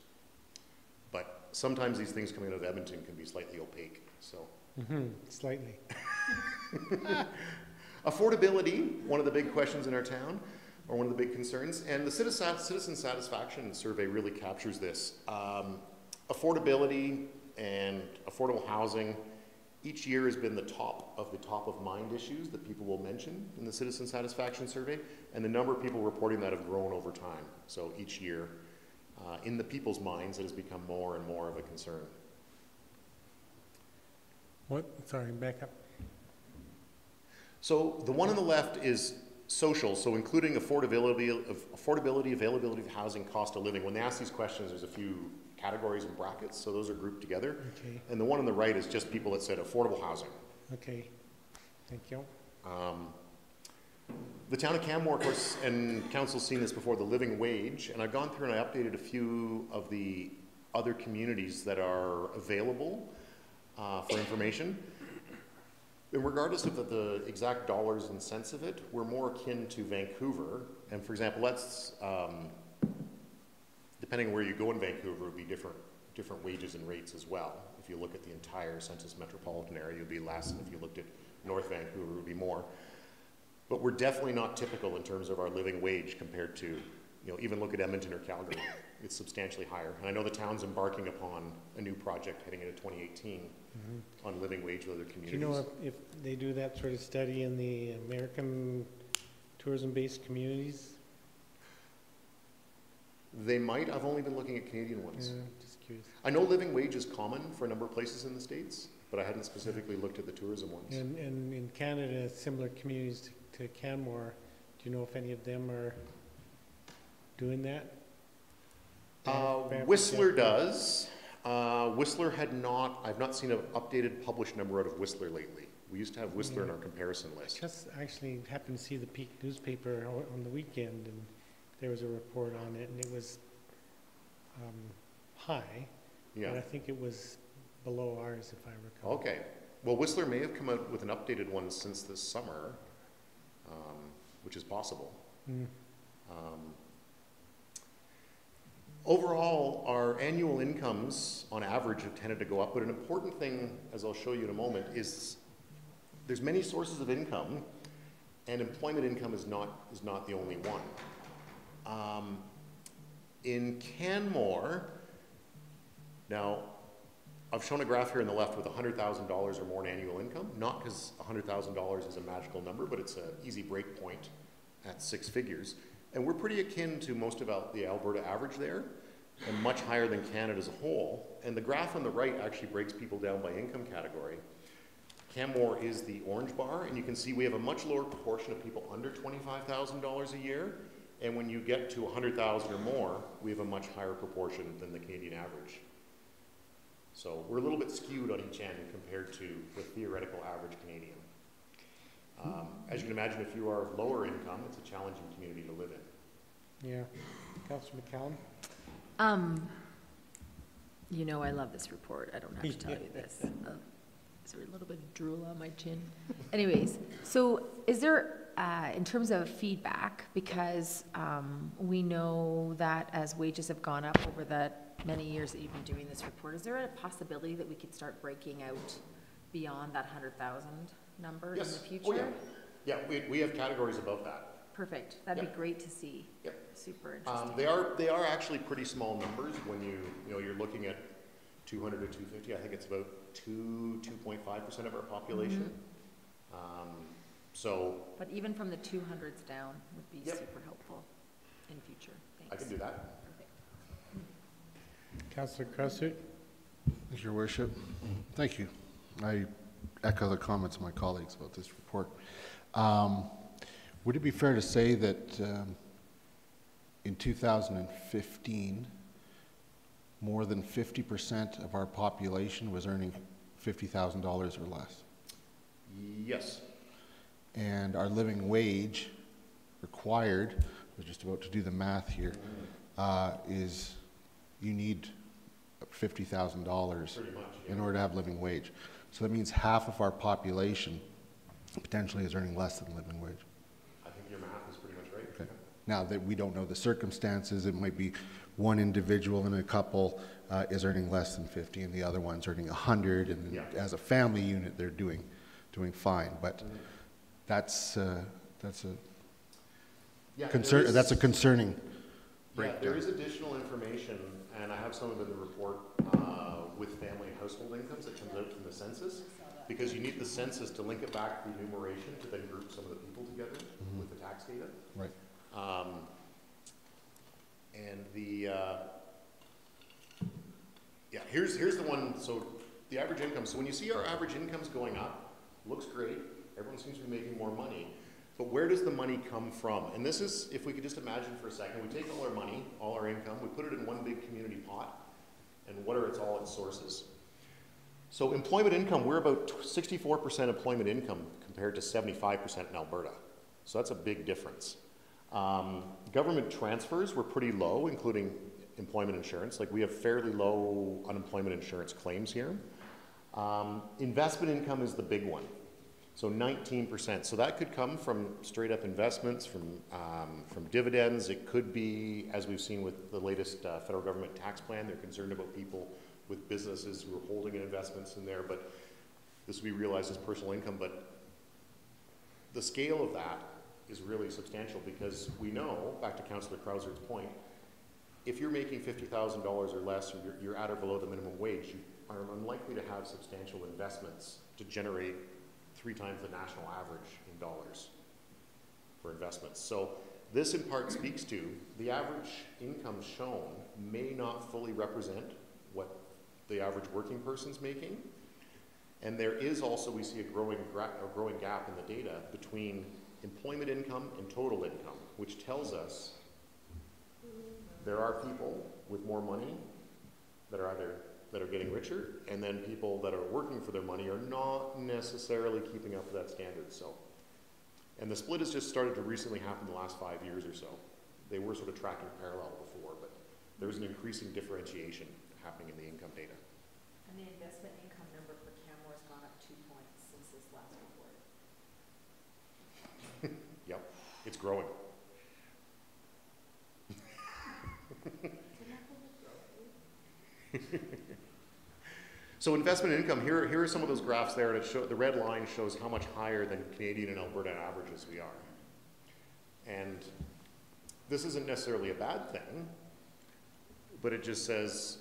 But sometimes these things coming out of Edmonton can be slightly opaque, so. Slightly. Affordability, one of the big questions in our town, or one of the big concerns, and the citizen satisfaction survey really captures this. Affordability and affordable housing each year has been the top of mind issues that people will mention in the citizen satisfaction survey, and the number of people reporting that have grown over time. So each year, in the people's minds, it has become more and more of a concern. What? Sorry, back up. So the one on the left is social, so including affordability, availability of housing, cost of living. When they ask these questions, there's a few categories and brackets, so those are grouped together. Okay, And the one on the right is just people that said affordable housing. okay, thank you. The town of Canmore, of course, and council's seen this before, the living wage, and I've gone through and I updated a few of the other communities that are available for information. And regardless of the exact dollars and cents of it, we're more akin to Vancouver. And for example, let's, depending on where you go in Vancouver, would be different wages and rates as well. If you look at the entire census metropolitan area, it would be less, and if you looked at North Vancouver, it would be more. But we're definitely not typical in terms of our living wage compared to, even look at Edmonton or Calgary. It's substantially higher. And I know the town's embarking upon a new project heading into 2018 on living wage with other communities. Do you know if they do that sort of study in the American tourism-based communities? They might. I've only been looking at Canadian ones. Yeah, just curious. I know living wage is common for a number of places in the States, but I hadn't specifically looked at the tourism ones. And in Canada, similar communities to Canmore, do you know if any of them are doing that? Whistler does. Whistler I've not seen an updated published number out of Whistler lately. We used to have Whistler in our comparison list. Just actually happened to see the Peak newspaper on the weekend, and there was a report on it, and it was high, but I think it was below ours, if I recall. Okay. Well, Whistler may have come out with an updated one since this summer, which is possible. Overall, our annual incomes on average have tended to go up, but an important thing, as I'll show you in a moment, is there's many sources of income, and employment income is not the only one. In Canmore, now, I've shown a graph here on the left with $100,000 or more in annual income, not because $100,000 is a magical number, but it's an easy break point at 6 figures. And we're pretty akin to most of the Alberta average there, and much higher than Canada as a whole. And the graph on the right actually breaks people down by income category. Canmore is the orange bar, and you can see we have a much lower proportion of people under $25,000 a year. And when you get to 100,000 or more, we have a much higher proportion than the Canadian average. So we're a little bit skewed on each end compared to the theoretical average Canadian. As you can imagine, if you are of lower income, it's a challenging community to live in. Yeah. Councillor McCallum? I love this report. I don't have to tell you this. Is there a little bit of drool on my chin? Anyways, so is there, in terms of feedback, because we know that as wages have gone up over the many years that you've been doing this report, is there a possibility that we could start breaking out beyond that 100,000 number in the future? Oh, yeah. Yeah, we have categories above that. Perfect. That'd be great to see. Yep. Super interesting. They are actually pretty small numbers when you're looking at 200 to 250. I think it's about 2.5% of our population. But even from the 200s down would be super helpful in future. Thanks. I can do that. Perfect. Councillor Cressert? Your Worship, thank you. I echo the comments of my colleagues about this report. Would it be fair to say that in 2015, more than 50% of our population was earning $50,000 or less? Yes. And our living wage required, I was just about to do the math here, is you need $50,000 in order to have living wage. So that means half of our population potentially is earning less than living wage. I think your math is pretty much right. Okay. Now that we don't know the circumstances, it might be one individual in a couple is earning less than 50 and the other one's earning 100, and as a family unit they're doing fine. But that's a concerning breakdown. Yeah, there is additional information, and I have some of it in the report with family and household incomes that comes out from the census, because you need the census to link it back to the enumeration to then group some of the people together with the tax data. Right. And the here's the one. So the average income. So when you see our average incomes going up, looks great. Everyone seems to be making more money. But where does the money come from? And this is, if we could just imagine for a second, we take all our money, all our income, we put it in one big community pot, and what are all its sources? So employment income, we're about 64% employment income compared to 75% in Alberta. So that's a big difference. Government transfers were pretty low, including employment insurance. Like, we have fairly low unemployment insurance claims here. Investment income is the big one. So 19%. So that could come from straight up investments, from dividends. It could be, as we've seen with the latest federal government tax plan, they're concerned about people with businesses who are holding investments in there, but this will be realized as personal income. But the scale of that is really substantial, because we know, back to Councillor Krauser's point, if you're making $50,000 or less, or you're at or below the minimum wage, you are unlikely to have substantial investments to generate 3 times the national average in dollars for investments. So this in part speaks to the average income shown may not fully represent what the average working person's making. And there is also, we see a growing gap in the data between employment income and total income, which tells us there are people with more money that are getting richer, and then people that are working for their money are not necessarily keeping up with that standard. So, and the split has just started to recently happen in the last 5 years or so. They were sort of tracking parallel before, but there's an increasing differentiation happening in the income data. And the investment income number for Canmore has gone up 2 points since this last report. Yep, it's growing. So investment income, here are some of those graphs there, and the red line shows how much higher than Canadian and Alberta averages we are. And this isn't necessarily a bad thing, but it just says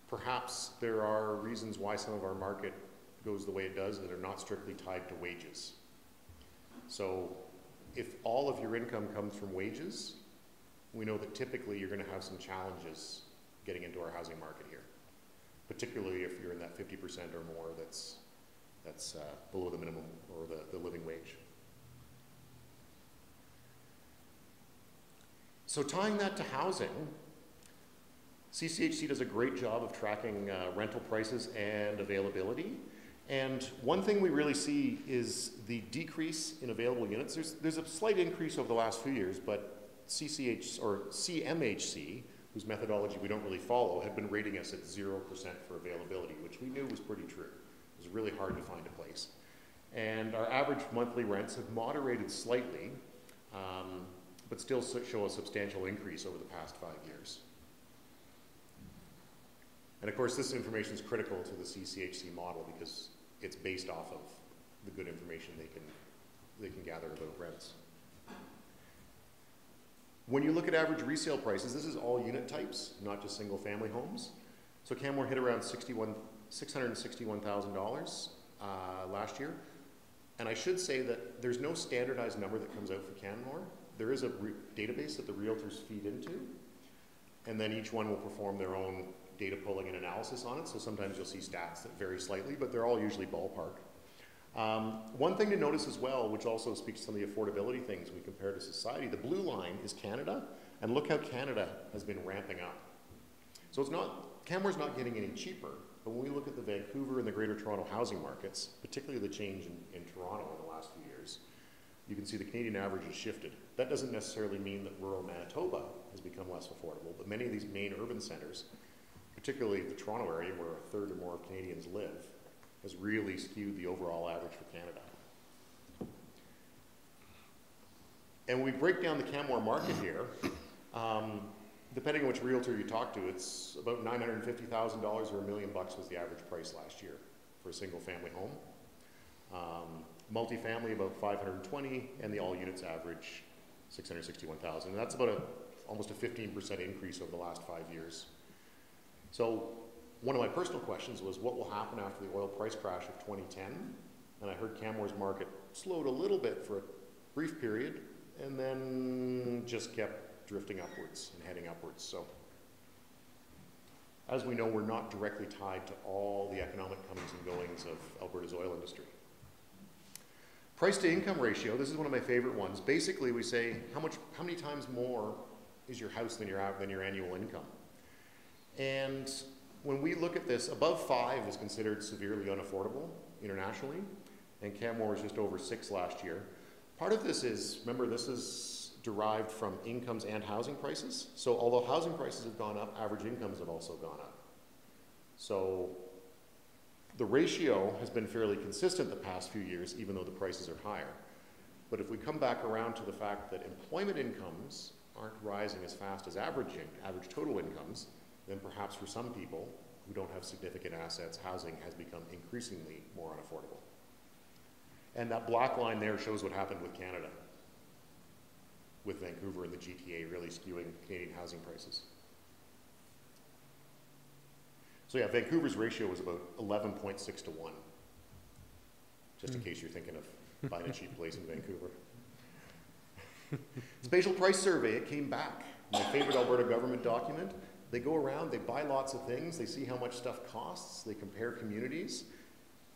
perhaps there are reasons why some of our market goes the way it does that are not strictly tied to wages. So if all of your income comes from wages, we know that typically you're going to have some challenges getting into our housing market here, particularly if you're in that 50% or more that's below the minimum or the living wage. So tying that to housing, CCHC does a great job of tracking rental prices and availability. And one thing we really see is the decrease in available units. There's a slight increase over the last few years, but CMHC, whose methodology we don't really follow, have been rating us at 0% for availability, which we knew was pretty true. It was really hard to find a place. And our average monthly rents have moderated slightly, but still show a substantial increase over the past 5 years. And of course, this information is critical to the CCHC model because it's based off of the good information they can gather about rents. When you look at average resale prices, this is all unit types, not just single family homes. So Canmore hit around $661,000 last year. And I should say that there's no standardized number that comes out for Canmore. There is a database that the realtors feed into, and then each one will perform their own data pulling and analysis on it. So sometimes you'll see stats that vary slightly, but they're all usually ballpark. One thing to notice as well, which also speaks to some of the affordability things we compare to society, the blue line is Canada, and look how Canada has been ramping up. So Canmore's not getting any cheaper, but when we look at the Vancouver and the Greater Toronto housing markets, particularly the change in Toronto in the last few years, you can see the Canadian average has shifted. That doesn't necessarily mean that rural Manitoba has become less affordable, but many of these main urban centers, particularly the Toronto area where a third or more of Canadians live, has really skewed the overall average for Canada. And when we break down the Canmore market here, depending on which realtor you talk to, it's about $950,000 or $1 million was the average price last year for a single family home. Multifamily about 520, and the all units average 661,000. And that's about almost a 15% increase over the last 5 years. So one of my personal questions was what will happen after the oil price crash of 2010? And I heard Canmore's market slowed a little bit for a brief period and then just kept drifting upwards and heading upwards. So as we know, we're not directly tied to all the economic comings and goings of Alberta's oil industry. Price to income ratio, this is one of my favorite ones. Basically, we say, how many times more is your house than your annual income? And when we look at this, above 5 is considered severely unaffordable internationally, and Canmore was just over 6 last year. Part of this is, remember, this is derived from incomes and housing prices. So although housing prices have gone up, average incomes have also gone up. So the ratio has been fairly consistent the past few years, even though the prices are higher. But if we come back around to the fact that employment incomes aren't rising as fast as average total incomes, then perhaps for some people who don't have significant assets, housing has become increasingly more unaffordable. And that black line there shows what happened with Canada, with Vancouver and the GTA really skewing Canadian housing prices. So yeah, Vancouver's ratio was about 11.6 to 1, just in case you're thinking of buying a cheap place in Vancouver. Spatial price survey, it came back. My favorite Alberta government document. They go around, they buy lots of things, they see how much stuff costs, they compare communities.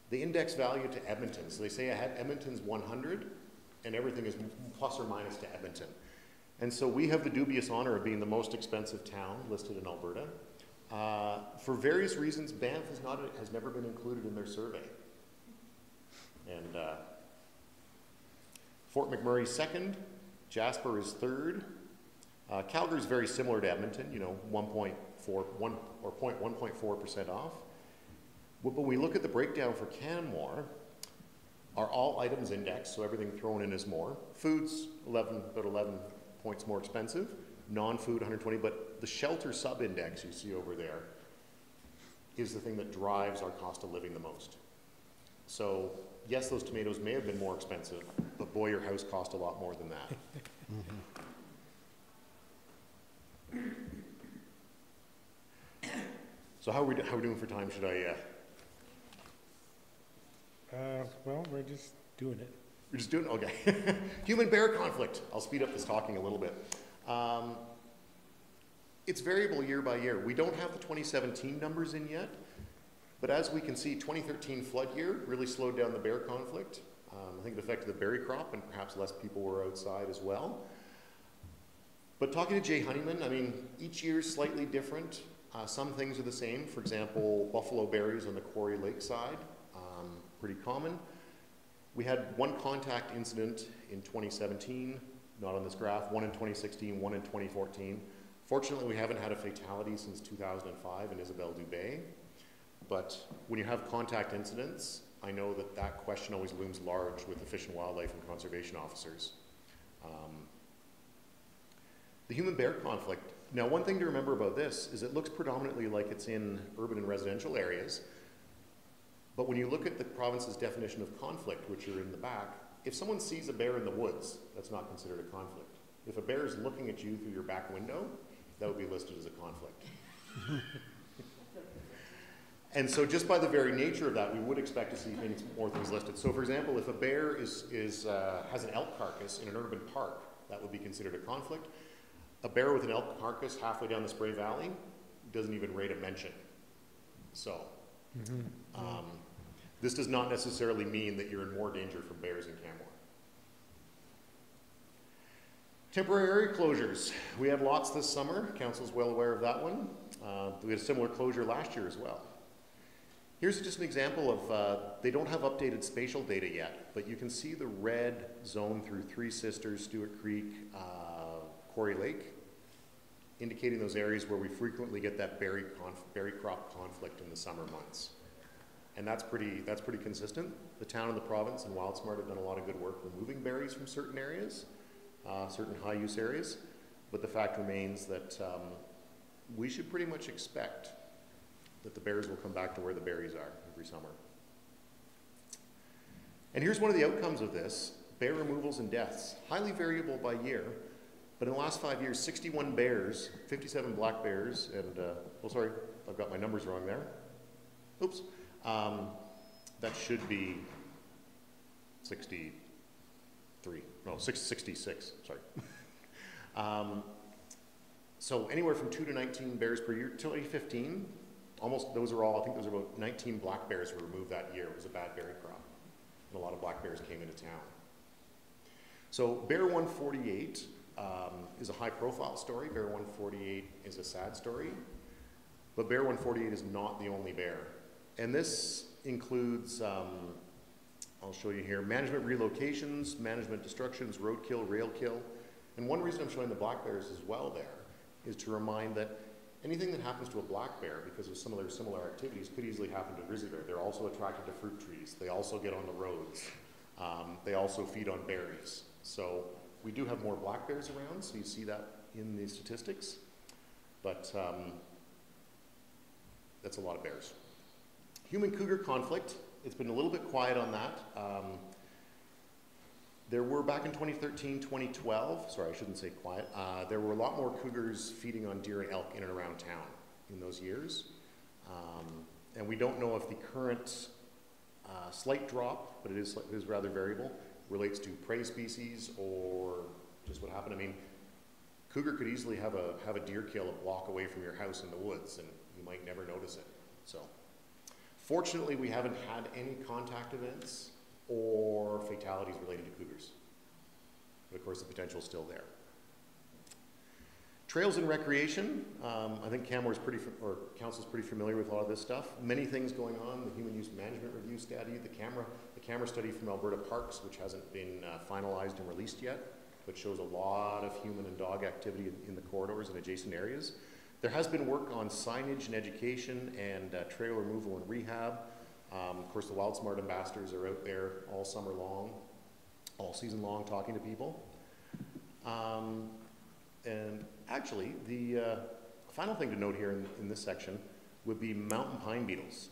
They index value to Edmonton. So they say Edmonton's 100 and everything is plus or minus to Edmonton. And so we have the dubious honor of being the most expensive town listed in Alberta. For various reasons, Banff has never been included in their survey. And Fort McMurray's second, Jasper is third. Calgary's very similar to Edmonton, you know, 1.4% off. But when we look at the breakdown for Canmore, are all items indexed, so everything thrown in is more. Food's about 11 points more expensive. Non-food, 120, but the shelter sub-index you see over there is the thing that drives our cost of living the most. So yes, those tomatoes may have been more expensive, but boy, your house cost a lot more than that. So how are we doing for time? Should I? Well, we're just doing it. We're just doing it? Okay. Human-bear conflict. I'll speed up this talking a little bit. It's variable year by year. We don't have the 2017 numbers in yet, but as we can see, 2013 flood year really slowed down the bear conflict. I think it affected the berry crop and perhaps less people were outside as well. But talking to Jay Honeyman, I mean, each year is slightly different. Some things are the same. For example, buffalo berries on the Quarry Lake side, pretty common. We had one contact incident in 2017, not on this graph, one in 2016, one in 2014. Fortunately, we haven't had a fatality since 2005 in Isabelle Dubé. But when you have contact incidents, I know that that question always looms large with the Fish and Wildlife and conservation officers. The human-bear conflict. Now, one thing to remember about this is it looks predominantly like it's in urban and residential areas. But when you look at the province's definition of conflict, which are in the back, if someone sees a bear in the woods, that's not considered a conflict. If a bear is looking at you through your back window, that would be listed as a conflict. And so just by the very nature of that, we would expect to see more things listed. So for example, if a bear has an elk carcass in an urban park, that would be considered a conflict. A bear with an elk carcass halfway down the Spray Valley doesn't even rate a mention. So this does not necessarily mean that you're in more danger from bears in Canmore. Temporary area closures. We had lots this summer. Council's well aware of that one. We had a similar closure last year as well. Here's just an example of, they don't have updated spatial data yet, but you can see the red zone through Three Sisters, Stewart Creek, Quarry Lake, indicating those areas where we frequently get that berry crop conflict in the summer months. And that's pretty consistent. The town and the province and WildSmart have done a lot of good work removing berries from certain areas, certain high use areas, but the fact remains that we should pretty much expect that the bears will come back to where the berries are every summer. And here's one of the outcomes of this: bear removals and deaths, highly variable by year, but in the last 5 years, 61 bears, 57 black bears, and, oh sorry, I've got my numbers wrong there. Oops. That should be 66, sorry. So anywhere from 2 to 19 bears per year. 2015, almost those are all, I think those are about 19 black bears were removed that year. It was a bad berry crop. and a lot of black bears came into town. So Bear 148 is a high-profile story. Bear 148 is a sad story. But Bear 148 is not the only bear. And this includes, I'll show you here, management relocations, management destructions, roadkill, rail kill. And one reason I'm showing the black bears as well there is to remind that anything that happens to a black bear because of some of their similar activities could easily happen to a grizzly bear. They're also attracted to fruit trees. They also get on the roads. They also feed on berries. So we do have more black bears around, so you see that in the statistics. But that's a lot of bears. Human-cougar conflict, it's been a little bit quiet on that. There were, back in 2013, 2012, sorry, I shouldn't say quiet, there were a lot more cougars feeding on deer and elk in and around town in those years. And we don't know if the current slight drop, but it is rather variable, relates to prey species or just what happened. I mean, cougar could easily have a deer kill a block away from your house in the woods, and you might never notice it. So, fortunately, we haven't had any contact events or fatalities related to cougars. But of course, the potential is still there. Trails and recreation. I think Canmore's Council's pretty familiar with a lot of this stuff. Many things going on. The Human Use Management Review study, the camera study from Alberta Parks, which hasn't been finalized and released yet, but shows a lot of human and dog activity in the corridors and adjacent areas. There has been work on signage and education and trail removal and rehab. Of course, the Wild Smart ambassadors are out there all summer long, all season long, talking to people. And actually, the final thing to note here in this section would be mountain pine beetles.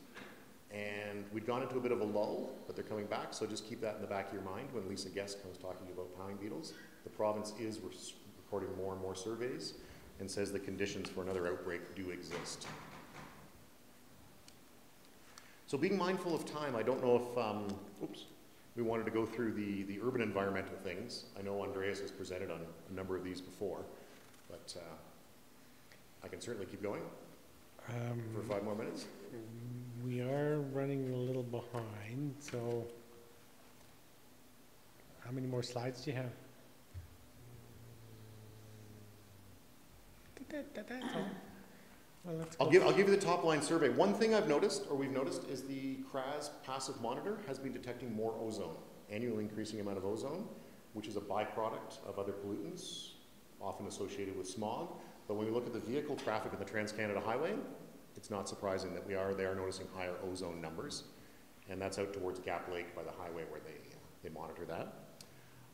And we'd gone into a bit of a lull, but they're coming back, so just keep that in the back of your mind when Lisa Guest comes talking about pine beetles. The province is recording more and more surveys and says the conditions for another outbreak do exist. So being mindful of time, I don't know if we wanted to go through the urban environmental things. I know Andreas has presented on a number of these before, but I can certainly keep going for 5 more minutes. We are running a little behind, so how many more slides do you have? Well, I'll give you the top line survey. One thing I've noticed, or we've noticed, is the CRAS passive monitor has been detecting more ozone, annually increasing amount of ozone, which is a byproduct of other pollutants, often associated with smog. But when we look at the vehicle traffic on the Trans-Canada Highway, it's not surprising that they are noticing higher ozone numbers. And that's out towards Gap Lake by the highway where they monitor that.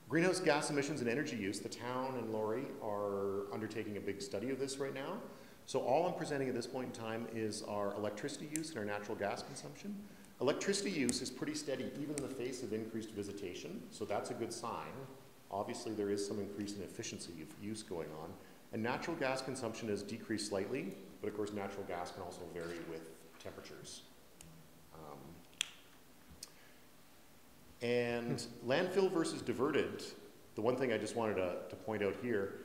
Greenhouse gas emissions and energy use, the town and Laurie are undertaking a big study of this right now. So all I'm presenting at this point in time is our electricity use and our natural gas consumption. Electricity use is pretty steady even in the face of increased visitation, so that's a good sign. Obviously there is some increase in efficiency of use going on. And natural gas consumption has decreased slightly, but of course natural gas can also vary with temperatures. And landfill versus diverted, the one thing I just wanted to point out here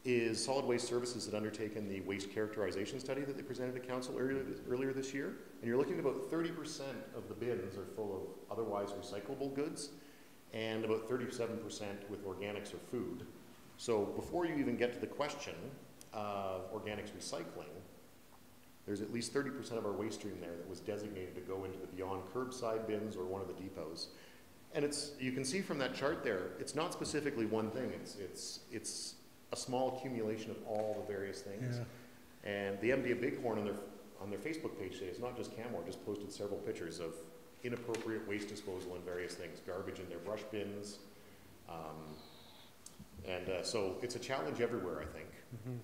is Solid Waste Services had undertaken the waste characterization study that they presented to council earlier this year. And you're looking at about 30% of the bins are full of otherwise recyclable goods and about 37% with organics or food. So before you even get to the question of organics recycling, there's at least 30% of our waste stream there that was designated to go into the beyond curbside bins or one of the depots. And you can see from that chart there, it's not specifically one thing. It's a small accumulation of all the various things. Yeah. And the MD of Bighorn on their Facebook page today, it's not just Canmore, just posted several pictures of inappropriate waste disposal and various things, garbage in their brush bins. So it's a challenge everywhere, I think. Mm-hmm.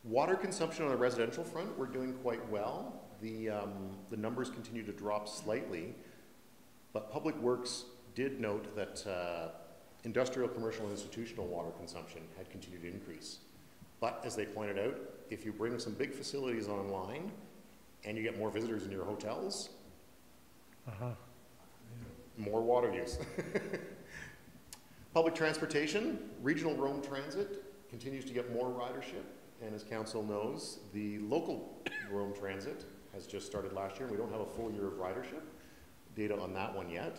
Water consumption on the residential front, we're doing quite well. The numbers continue to drop slightly, but Public Works did note that industrial, commercial, and institutional water consumption had continued to increase. But as they pointed out, if you bring some big facilities online and you get more visitors in your hotels, more water use. Public transportation, regional Rome Transit continues to get more ridership. And as council knows, the local Rome Transit has just started last year, and we don't have a full year of ridership. data on that one yet.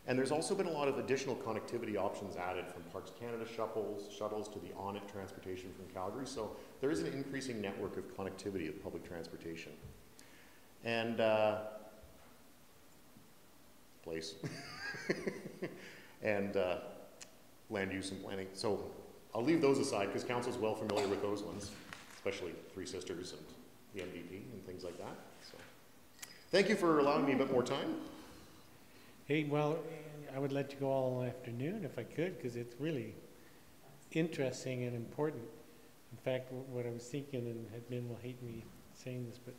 And there's also been a lot of additional connectivity options added from Parks Canada shuttles to the On-It transportation from Calgary. So there is an increasing network of connectivity of public transportation. And place and land use and planning. So I'll leave those aside because council's well familiar with those ones, especially Three Sisters and the MVP and things like that. So thank you for allowing me a bit more time. Hey, well, I would let you go all afternoon if I could, because it's really interesting and important. In fact, what I was thinking, and admin will hate me saying this, but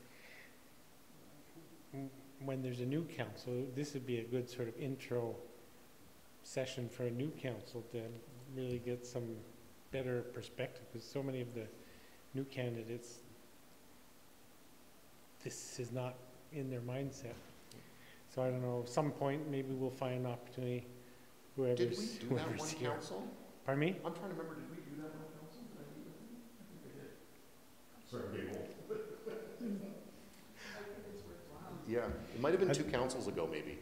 when there's a new council, this would be a good sort of intro session for a new council to really get some better perspective, because so many of the new candidates, this is not in their mindset. So I don't know, at some point maybe we'll find an opportunity, whoever's Did we do that one here. council? Pardon me? I'm trying to remember, did we do that one council? Did I do that? I think I did. Sorry, I'm getting old. Yeah, it might have been 2 councils ago, maybe.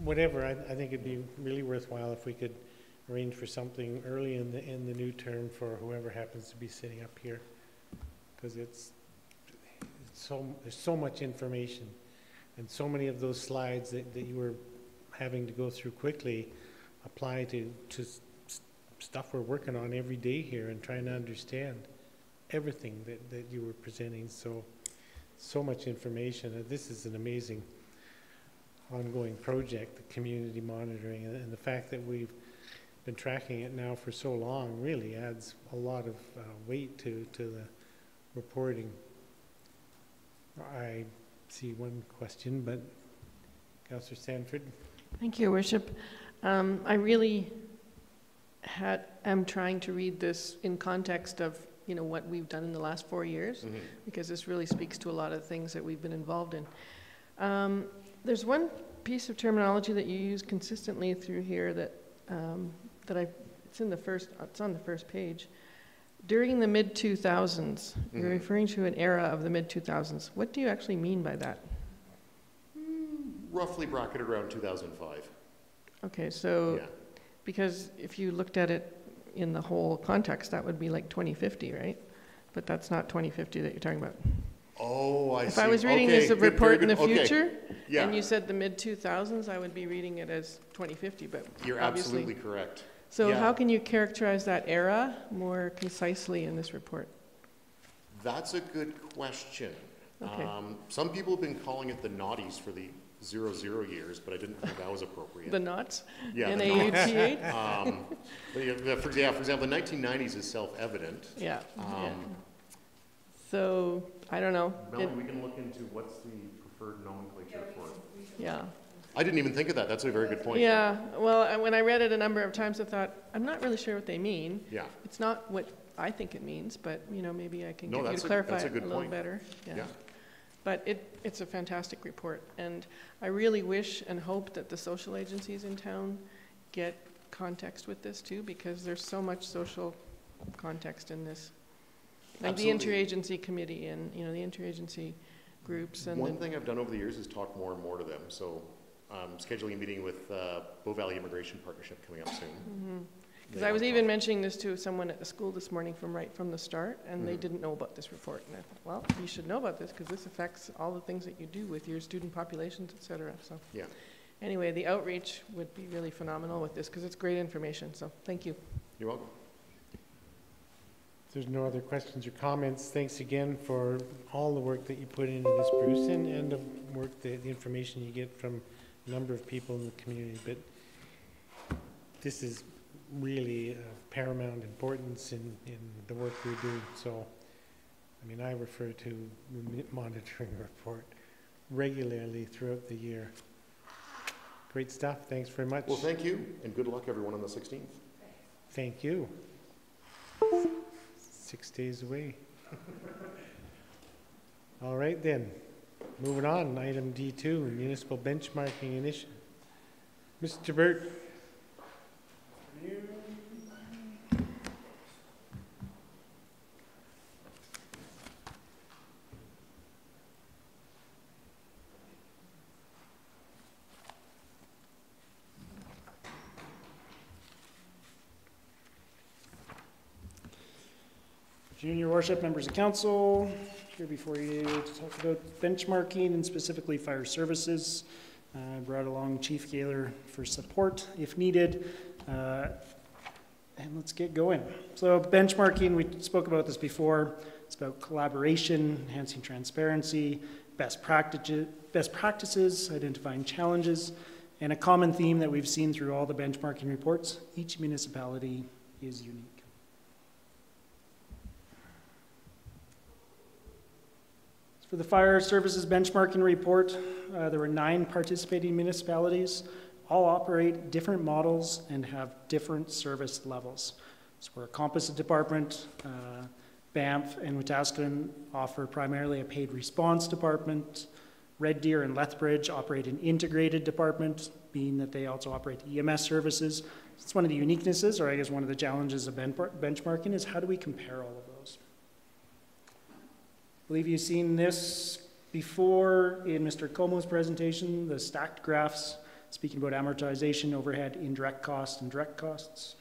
Whatever, I think it'd be really worthwhile if we could arrange for something early in the new term for whoever happens to be sitting up here, because there's so much information, and so many of those slides that you were having to go through quickly apply to stuff we're working on every day here and trying to understand everything that you were presenting. So much information. This is an amazing ongoing project, the community monitoring, and the fact that we've been tracking it now for so long really adds a lot of weight to the reporting. I see one question, but Councillor Sanford. Thank you, Your Worship. I really am trying to read this in context of what we've done in the last 4 years, because this really speaks to a lot of things that we've been involved in. There's one piece of terminology that you use consistently through here that it's on the first page. During the mid-2000s, you're referring to an era of the mid-2000s. What do you actually mean by that? Roughly bracketed around 2005. Okay, so yeah. Because if you looked at it in the whole context, that would be like 2050, right? But that's not 2050 that you're talking about. Oh, I see. If I was reading okay, this report in the okay. future, Yeah. and you said the mid-2000s, I would be reading it as 2050, but you're obviously. absolutely correct. So yeah. how can you characterize that era more concisely in this report? That's a good question. Okay. Some people have been calling it the naughties for the 00 years, but I didn't think that was appropriate. The knots? Yeah, N-A-U-T-H? for example, the 1990s is self-evident. Yeah. So, I don't know. Melanie, we can look into what's the preferred nomenclature for it. Yeah. I didn't even think of that. That's a very good point. Yeah, well, when I read it a number of times, I thought, I'm not really sure what they mean. Yeah. It's not what I think it means, but, maybe I can get you that's to clarify a it good a little point. better. Yeah. But it's a fantastic report, and I really wish and hope that the social agencies in town get context with this too, because there's so much social context in this. Like Absolutely. the interagency committee and, the interagency groups. And one thing I've done over the years is talk more and more to them. So scheduling a meeting with Bow Valley Immigration Partnership coming up soon. Because I was even mentioning this to someone at the school this morning right from the start, and they didn't know about this report. And I thought, well, you should know about this because this affects all the things that you do with your student populations, et cetera. So Yeah. anyway, the outreach would be really phenomenal with this because it's great information. So thank you. You're welcome. If there's no other questions or comments, thanks again for all the work that you put into this, Bruce, and the work, the information you get from a number of people in the community. But this is really paramount importance in the work we're doing. So, I refer to the monitoring report regularly throughout the year. Great stuff. Thanks very much. Well, thank you, and good luck, everyone, on the 16th. Thank you. 6 days away. All right, then. Moving on, item D2, Municipal Benchmarking Initiative. Mr. Burt. Afternoon, Your Worship, members of council. Here before you to talk about benchmarking and specifically fire services. I brought along Chief Gaylor for support if needed. And let's get going. So benchmarking, we spoke about this before. It's about collaboration, enhancing transparency, best practices, identifying challenges, and a common theme that we've seen through all the benchmarking reports: each municipality is unique. For the fire services benchmarking report, there were 9 participating municipalities. All operate different models and have different service levels. So we're a composite department. Banff and Wetaskiwin offer primarily a paid response department. Red Deer and Lethbridge operate an integrated department, being that they also operate EMS services. It's one of the uniquenesses, or I guess one of the challenges of benchmarking, is how do we compare all of those? I believe you've seen this before in Mr. Como's presentation, the stacked graphs speaking about amortization, overhead, indirect costs, and direct costs.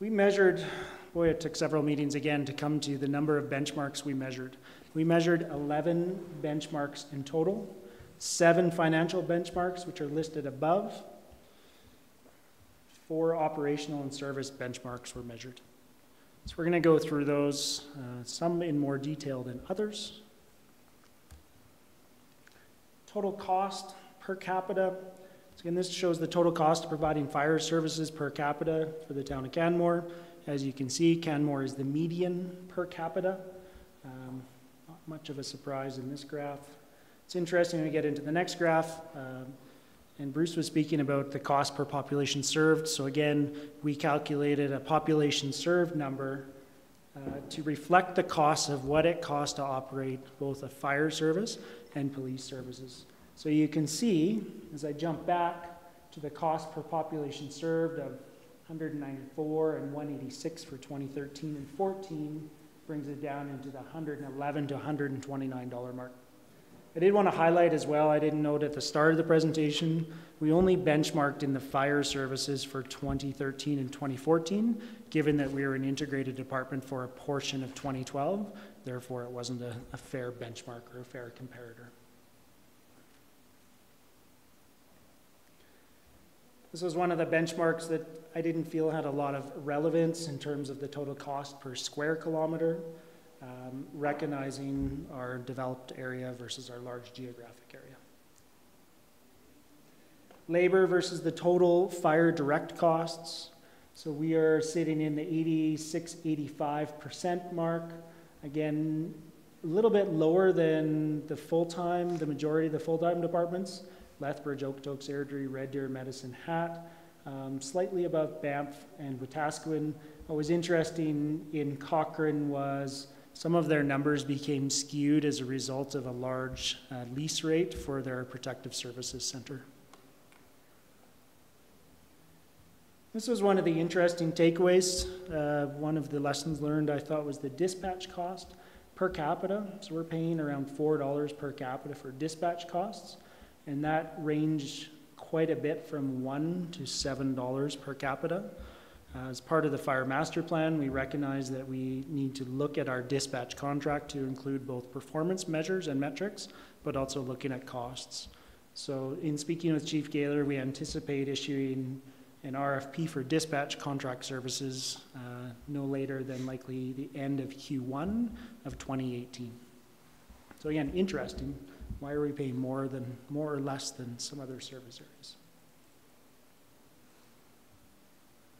We measured, boy, it took several meetings again to come to the number of benchmarks we measured. We measured 11 benchmarks in total, 7 financial benchmarks, which are listed above. 4 operational and service benchmarks were measured. So we're going to go through those, some in more detail than others. Total cost per capita. So again, this shows the total cost of providing fire services per capita for the town of Canmore. As you can see, Canmore is the median per capita. Not much of a surprise in this graph. It's interesting when we get into the next graph, and Bruce was speaking about the cost per population served. So again, we calculated a population served number to reflect the cost of what it costs to operate both a fire service and police services. So you can see, as I jump back to the cost per population served of 194 and 186 for 2013 and 14, brings it down into the $111 to $129 mark. I did want to highlight as well, I didn't note at the start of the presentation, we only benchmarked in the fire services for 2013 and 2014, given that we were an integrated department for a portion of 2012. Therefore, it wasn't a fair benchmark or a fair comparator. This was one of the benchmarks that I didn't feel had a lot of relevance in terms of the total cost per square kilometer, recognizing our developed area versus our large geographic area. Labor versus the total fire direct costs. So we are sitting in the 86-85% mark. Again, a little bit lower than the full-time, the majority of the full-time departments. Lethbridge, Okotoks, Airdrie, Red Deer, Medicine Hat, slightly above Banff and Wetaskiwin. What was interesting in Cochrane was some of their numbers became skewed as a result of a large lease rate for their protective services center. This was one of the interesting takeaways. One of the lessons learned I thought was the dispatch cost per capita. So we're paying around $4 per capita for dispatch costs. And that ranged quite a bit from $1 to $7 per capita. As part of the fire master plan, we recognize that we need to look at our dispatch contract to include both performance measures and metrics, but also looking at costs. So in speaking with Chief Gaylor, we anticipate issuing an RFP for dispatch contract services no later than likely the end of Q1 of 2018. So again, interesting. Why are we paying more or less than some other service areas?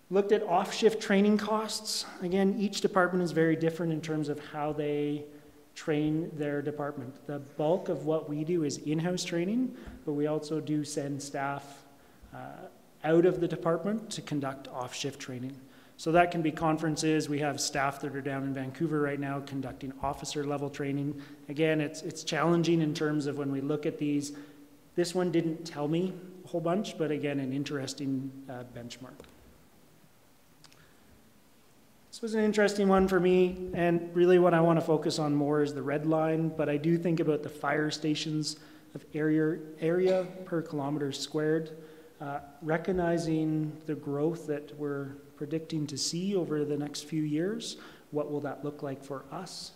Looked at off-shift training costs. Again, each department is very different in terms of how they train their department. The bulk of what we do is in-house training, but we also do send staff out of the department to conduct off-shift training. So that can be conferences. We have staff that are down in Vancouver right now conducting officer level training. Again, it's challenging in terms of when we look at these. This one didn't tell me a whole bunch, but again, an interesting benchmark. This was an interesting one for me, and really what I want to focus on more is the red line, but I do think about the fire stations of area per kilometer squared, recognizing the growth that we're predicting to see over the next few years. what will that look like for us?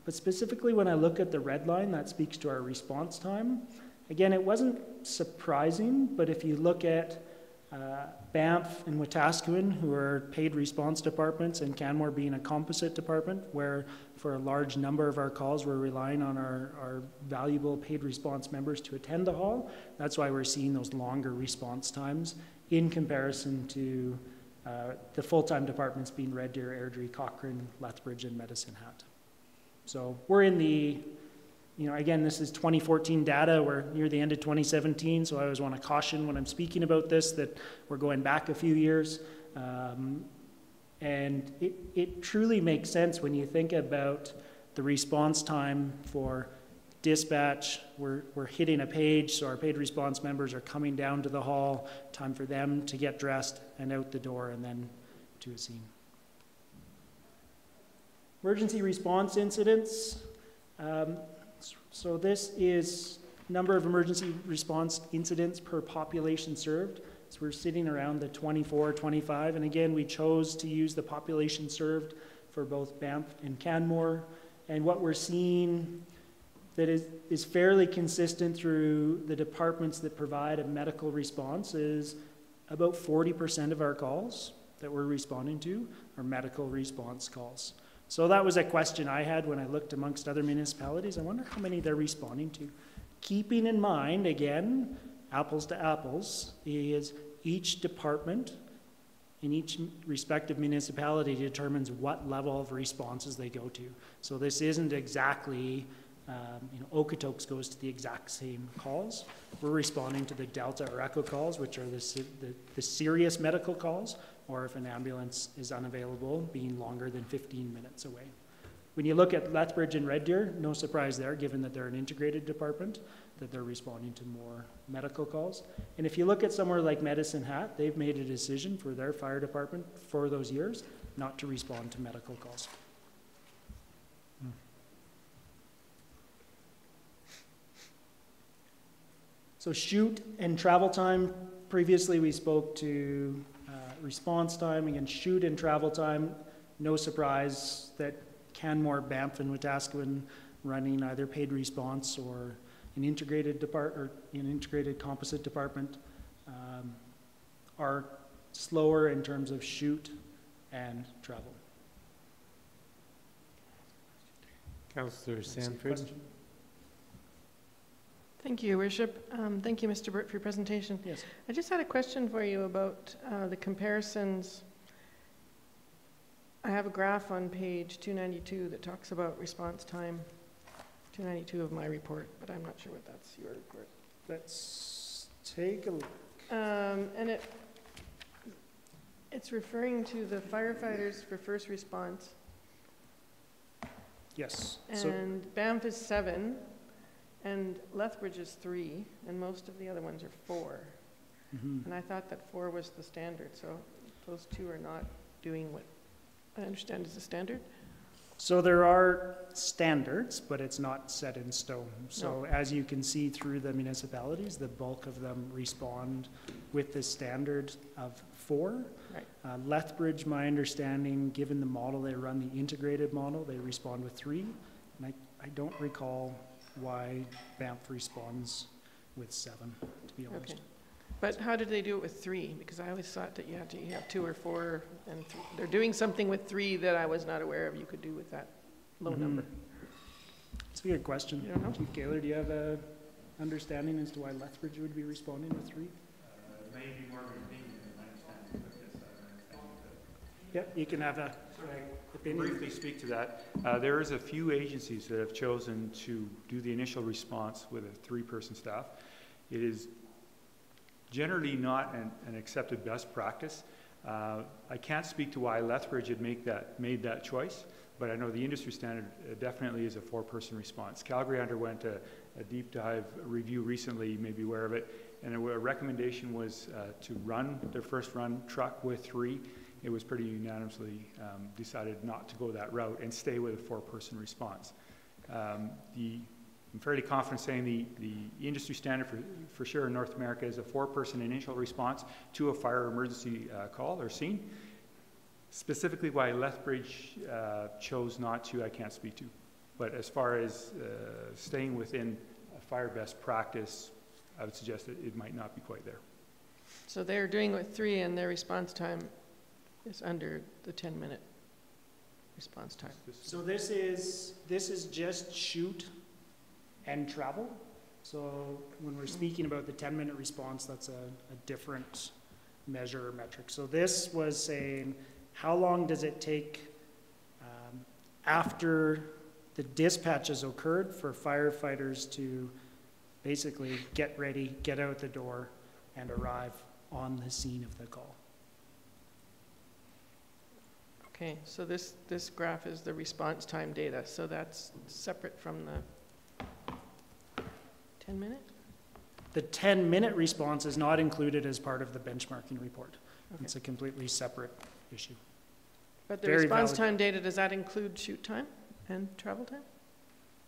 But specifically when I look at the red line, that speaks to our response time. Again, it wasn't surprising, but if you look at Banff and Wetaskiwin, who are paid response departments, and Canmore being a composite department, where for a large number of our calls, we're relying on our valuable paid response members to attend the hall. That's why we're seeing those longer response times in comparison to the full-time departments being Red Deer, Airdrie, Cochrane, Lethbridge, and Medicine Hat. So we're in the, again, this is 2014 data. We're near the end of 2017, so I always want to caution when I'm speaking about this that we're going back a few years. And it truly makes sense when you think about the response time for dispatch. We're hitting a page, so our paid response members are coming down to the hall, time for them to get dressed and out the door and then to a scene. Emergency response incidents. So this is number of emergency response incidents per population served. So we're sitting around the 24, 25, and again, we chose to use the population served for both Banff and Canmore. And what we're seeing that is fairly consistent through the departments that provide a medical response is about 40% of our calls that we're responding to are medical response calls. So that was a question I had when I looked amongst other municipalities. I wonder how many they're responding to. Keeping in mind, again, apples to apples, is each department in each respective municipality determines what level of responses they go to. So this isn't exactly, Okotoks goes to the exact same calls. We're responding to the Delta or Echo calls, which are the serious medical calls, or if an ambulance is unavailable, being longer than 15 minutes away. When you look at Lethbridge and Red Deer, no surprise there, given that they're an integrated department, that they're responding to more medical calls. And if you look at somewhere like Medicine Hat, they've made a decision for their fire department for those years not to respond to medical calls. So shoot and travel time. Previously we spoke to response time. Again, shoot and travel time. No surprise that Canmore, Banff, and Wetaskiwin running either paid response or an integrated composite department are slower in terms of shoot and travel. Councillor Sanford. Thank you, Your Worship. Thank you, Mr. Burt, for your presentation. Yes. I just had a question for you about the comparisons. I have a graph on page 292 that talks about response time. 292 of my report, but I'm not sure what that's your report. Let's take a look. And it's referring to the firefighters for first response. Yes. And Banff is 7. And Lethbridge is 3, and most of the other ones are 4. Mm-hmm. And I thought that 4 was the standard, so those two are not doing what I understand is the standard? So there are standards, but it's not set in stone. So No. as you can see through the municipalities, the bulk of them respond with the standard of 4. Right. Lethbridge, my understanding, given the model they run, the integrated model, they respond with 3. And I don't recall why Banff responds with 7, to be honest. Okay. But how did they do it with 3? Because I always thought that you had to have 2 or 4, and they're doing something with 3 that I was not aware of you could do with that low number. That's a good question. You don't know? Chief Gaylor, do you have a understanding as to why Lethbridge would be responding with 3? Maybe more of an opinion than my understanding, but yes, I have an understanding. Yep, you can have a opinion. Briefly speak to that. There is a few agencies that have chosen to do the initial response with a 3-person staff. It is generally not an accepted best practice. I can't speak to why Lethbridge had made that choice, but I know the industry standard definitely is a 4-person response. Calgary underwent a deep dive review recently, you may be aware of it, and a recommendation was to run their first run truck with 3. It was pretty unanimously decided not to go that route and stay with a 4-person response. I'm fairly confident saying the industry standard for sure in North America is a 4-person initial response to a fire emergency call or scene. Specifically why Lethbridge chose not to, I can't speak to. But as far as staying within a fire best practice, I would suggest that it might not be quite there. So they're doing with 3 and their response time is under the 10-minute response time. So this is just shoot and travel. So when we're speaking about the 10-minute response, that's a different measure or metric. So this was saying, how long does it take after the dispatch has occurred for firefighters to basically get ready, get out the door, and arrive on the scene of the call? Okay, so this graph is the response time data, so that's separate from the 10-minute? The 10-minute response is not included as part of the benchmarking report. Okay. It's a completely separate issue. But the Very response valid. time data, does that include shoot time and travel time?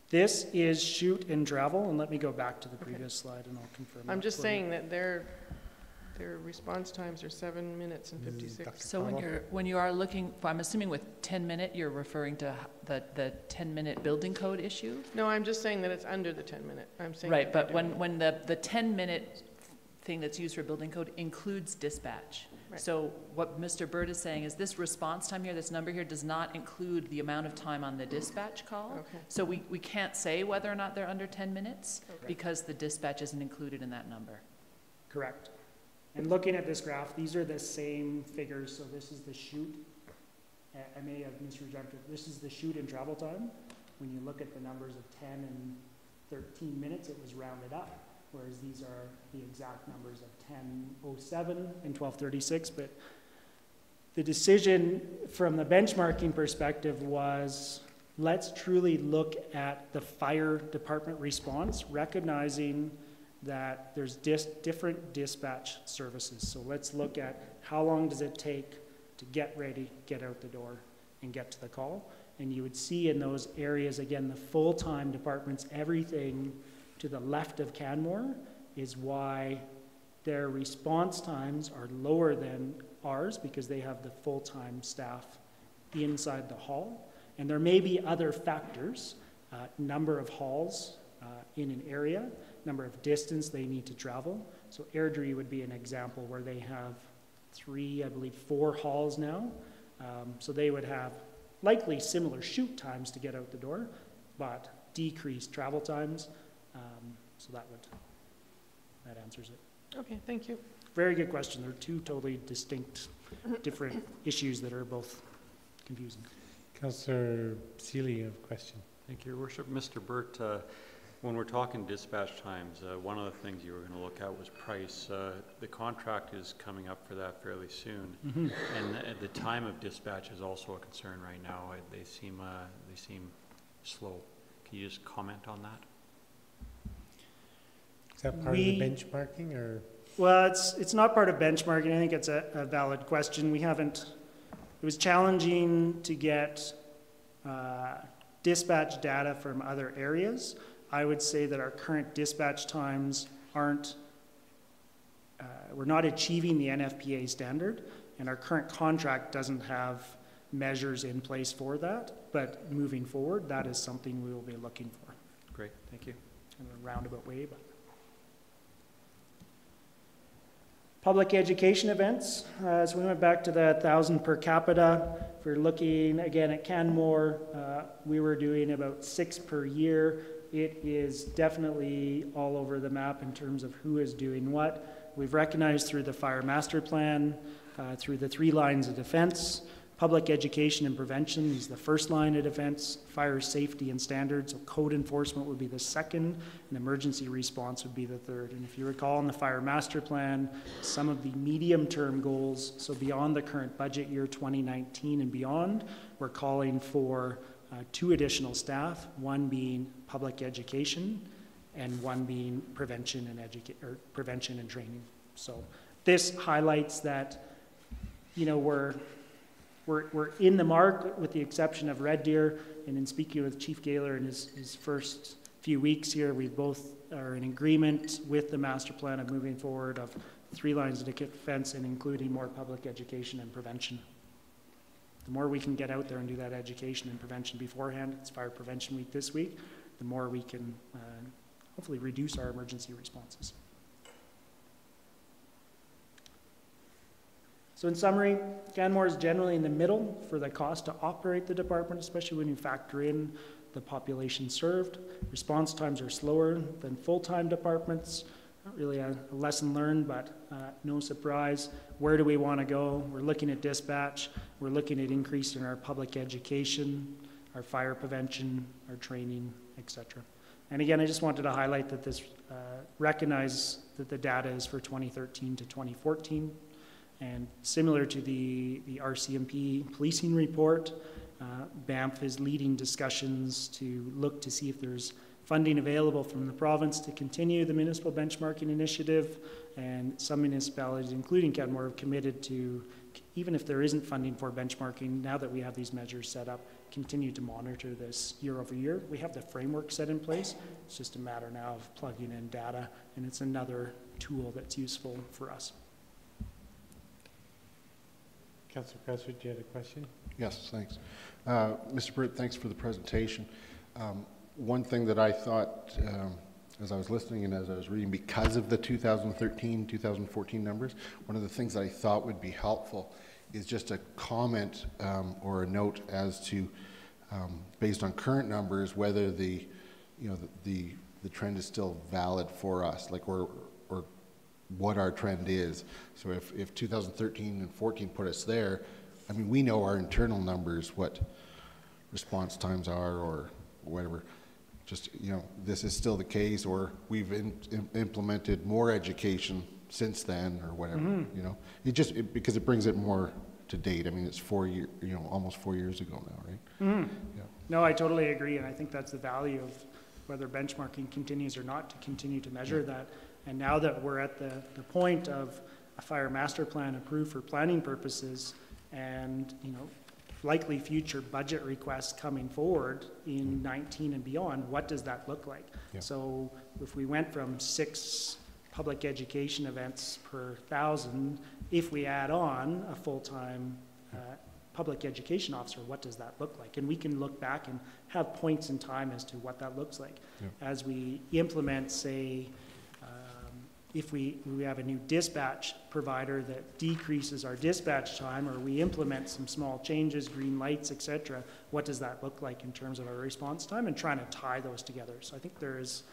This is shoot and travel, and let me go back to the previous slide and I'll confirm. I'm that just for you. saying that their response times are 7 minutes and 56. So when you are looking, I'm assuming with 10-minute, you're referring to the 10-minute building code issue? No, I'm just saying that it's under the 10-minute. I'm saying Right, that but when the 10-minute thing that's used for building code includes dispatch. Right. So what Mr. Bird is saying is this response time here, this number here, does not include the amount of time on the dispatch call. Okay. So we can't say whether or not they're under 10 minutes Okay. because the dispatch isn't included in that number. Correct. And looking at this graph, these are the same figures. So this is the shoot. I may have misrepresented. This is the shoot and travel time. When you look at the numbers of 10 and 13 minutes, it was rounded up. Whereas these are the exact numbers of 10:07 and 12:36. But the decision from the benchmarking perspective was, let's truly look at the fire department response, recognizing that there's different dispatch services. So let's look at how long does it take to get ready, get out the door, and get to the call. And you would see in those areas, again, the full-time departments, everything to the left of Canmore is why their response times are lower than ours, because they have the full-time staff inside the hall. And there may be other factors, number of halls in an area, number of distance they need to travel. So Airdrie would be an example where they have 3, I believe 4 halls now. So they would have likely similar shoot times to get out the door, but decreased travel times. So that answers it. Okay, thank you. Very good question. They're 2 totally distinct, different issues that are both confusing. Councillor Seeley, you have a question. Thank you, Your Worship. Mr. Burt, when we're talking dispatch times, one of the things you were going to look at was price. The contract is coming up for that fairly soon, and the time of dispatch is also a concern right now. They seem slow. Can you just comment on that? Is that part of the benchmarking, or? Well, it's not part of benchmarking. I think it's a valid question. It was challenging to get dispatch data from other areas. I would say that our current dispatch times we're not achieving the NFPA standard, and our current contract doesn't have measures in place for that. But moving forward, that is something we will be looking for. Great, thank you. In a roundabout way, but. Public education events. So we went back to the 1,000 per capita. If we're looking again at Canmore, we were doing about 6 per year. It is definitely all over the map in terms of who is doing what. We've recognized through the fire master plan, through the 3 lines of defense. Public education and prevention is the first line of defense. Fire safety and standards, so code enforcement would be the second, and emergency response would be the third. And if you recall in the fire master plan, some of the medium-term goals, so beyond the current budget year 2019 and beyond, we're calling for 2 additional staff, one being public education and one being prevention and training. So this highlights that, you know, we're in the mark with the exception of Red Deer, and in speaking with Chief Gaylor in his first few weeks here, we both are in agreement with the master plan of moving forward of 3 lines of defense and including more public education and prevention. the more we can get out there and do that education and prevention beforehand, it's Fire Prevention Week this week, the more we can hopefully reduce our emergency responses. So in summary, Canmore is generally in the middle for the cost to operate the department, especially when you factor in the population served. Response times are slower than full-time departments. Not really a lesson learned, but no surprise. Where do we want to go? We're looking at dispatch. We're looking at increasing our public education, our fire prevention, our training, etc. And again, I just wanted to highlight that this recognize that the data is for 2013 to 2014. And similar to the RCMP policing report, BAMF is leading discussions to look to see if there's funding available from the province to continue the municipal benchmarking initiative. And some municipalities, including Canmore, have committed to, even if there isn't funding for benchmarking, now that we have these measures set up, continue to monitor this year over year. We have the framework set in place. It's just a matter now of plugging in data, and it's another tool that's useful for us. Councillor Cresswell, do you have a question? Yes, thanks. Mr. Burt, thanks for the presentation. One thing that I thought as I was listening and as I was reading, because of the 2013, 2014 numbers, one of the things that I thought would be helpful is just a comment or a note as to, based on current numbers, whether the trend is still valid for us, like or what our trend is. So if 2013 and 14 put us there, I mean, we know our internal numbers, what response times are or whatever. Just, this is still the case, or we've implemented more education since then or whatever, because it brings it more to date. I mean, it's 4 years, almost 4 years ago now, right? Yeah. No, I totally agree, and I think that's the value of whether benchmarking continues or not, to continue to measure that. And now that we're at the point of a fire master plan approved for planning purposes, and likely future budget requests coming forward in 19 and beyond, what does that look like? Yeah. So if we went from 6 public education events per 1,000, if we add on a full-time public education officer, what does that look like? And we can look back and have points in time as to what that looks like. Yeah. As we implement, say, if we have a new dispatch provider that decreases our dispatch time, or we implement some small changes, green lights, etc., what does that look like in terms of our response time, and trying to tie those together. So I think there's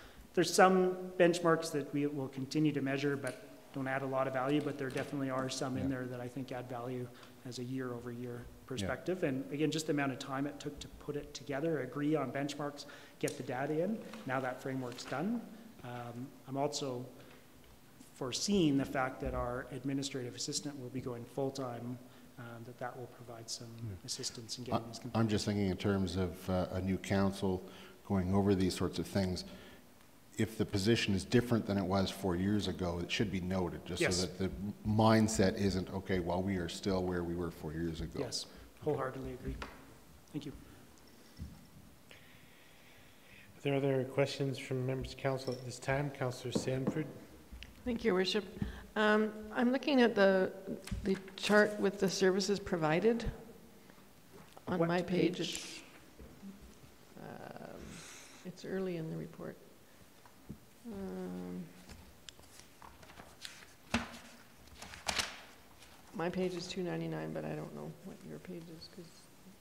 some benchmarks that we will continue to measure but don't add a lot of value, but there definitely are some in there that I think add value as a year-over-year perspective. Yeah. And again, just the amount of time it took to put it together, agree on benchmarks, get the data in. Now that framework's done. I'm also foreseeing the fact that our administrative assistant will be going full-time, that will provide some assistance in getting these complete. I'm just thinking in terms of a new council going over these sorts of things. If the position is different than it was 4 years ago, it should be noted, just so that the mindset isn't, okay, well, we are still where we were 4 years ago. Yes, wholeheartedly agree. Thank you. Are there other questions from members of council at this time? Councillor Sanford. Thank you, Your Worship. I'm looking at the chart with the services provided on my page. It's early in the report. My page is 299, but I don't know what your page is because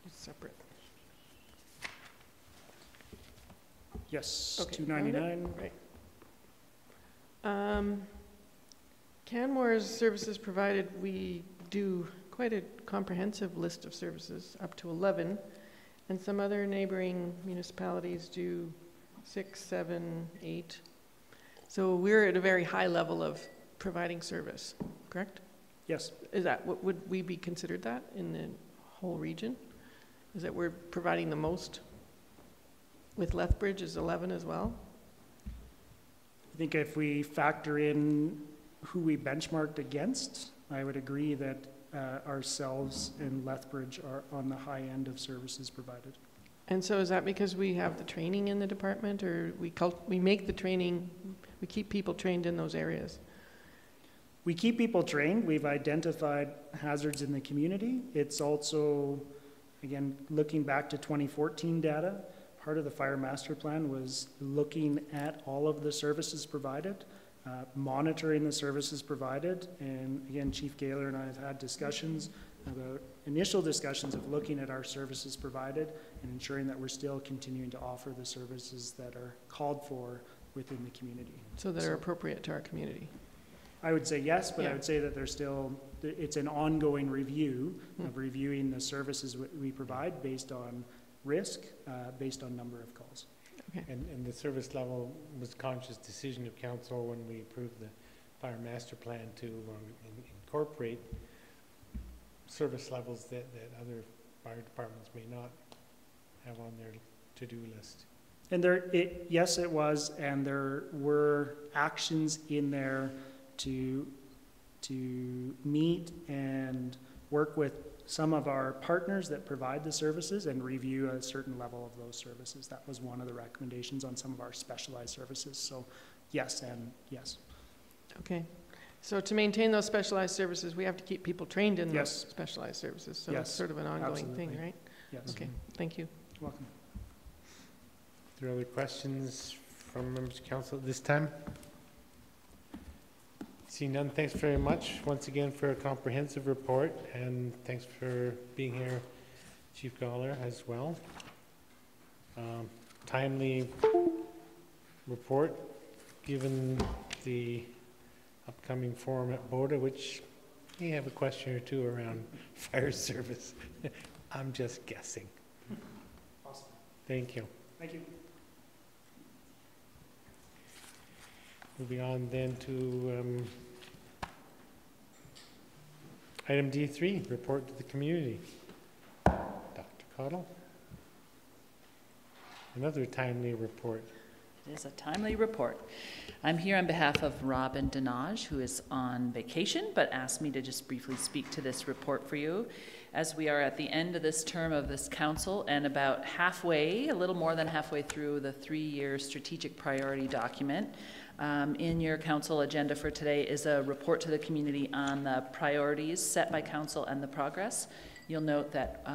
it's separate. Yes, okay, 299. Right. Canmore's services provided, we do quite a comprehensive list of services, up to 11, and some other neighboring municipalities do 6, 7, 8. So we're at a very high level of providing service, correct? Yes. Is that, would we be considered that in the whole region? Is that we're providing the most? With Lethbridge is 11 as well? I think if we factor in who we benchmarked against, I would agree that ourselves and Lethbridge are on the high end of services provided. And so is that because we have the training in the department, or we make the training, we keep people trained in those areas? We keep people trained. We've identified hazards in the community. It's also Again, looking back to 2014 data, part of the fire master plan was looking at all of the services provided, monitoring the services provided, and again, Chief Gaylor and I have had discussions about initial discussions of looking at our services provided and ensuring that we're still continuing to offer the services that are called for within the community. So that are appropriate to our community. I would say yes, but Yeah. I would say that there's still, it's an ongoing review of reviewing the services we provide based on risk, based on number of calls. Okay. And the service level was conscious decision of council when we approved the fire master plan to incorporate service levels that other fire departments may not have on their to-do list. And yes, it was, and there were actions in there to meet and work with some of our partners that provide the services and review a certain level of those services. That was one of the recommendations on some of our specialized services. So yes and yes. Okay. So to maintain those specialized services, we have to keep people trained in Yes. those specialized services. So Yes, it's sort of an ongoing absolutely. thing, right? Yes. Okay, thank you. Welcome. Are there other questions from members of council at this time? See none, thanks very much once again for a comprehensive report, and thanks for being here, Chief Galler, as well. Timely report, given the upcoming forum at Boda, which may have a question or two around fire service. I'm just guessing. Awesome. Thank you. Thank you. Moving on then to item D3, report to the community. Dr. Cottle. Another timely report. It is a timely report. I'm here on behalf of Robin Denage, who is on vacation, but asked me to just briefly speak to this report for you. As we are at the end of this term of this council and about halfway, a little more than halfway through the 3-year strategic priority document, in your council agenda for today is a report to the community on the priorities set by council and the progress. You'll note that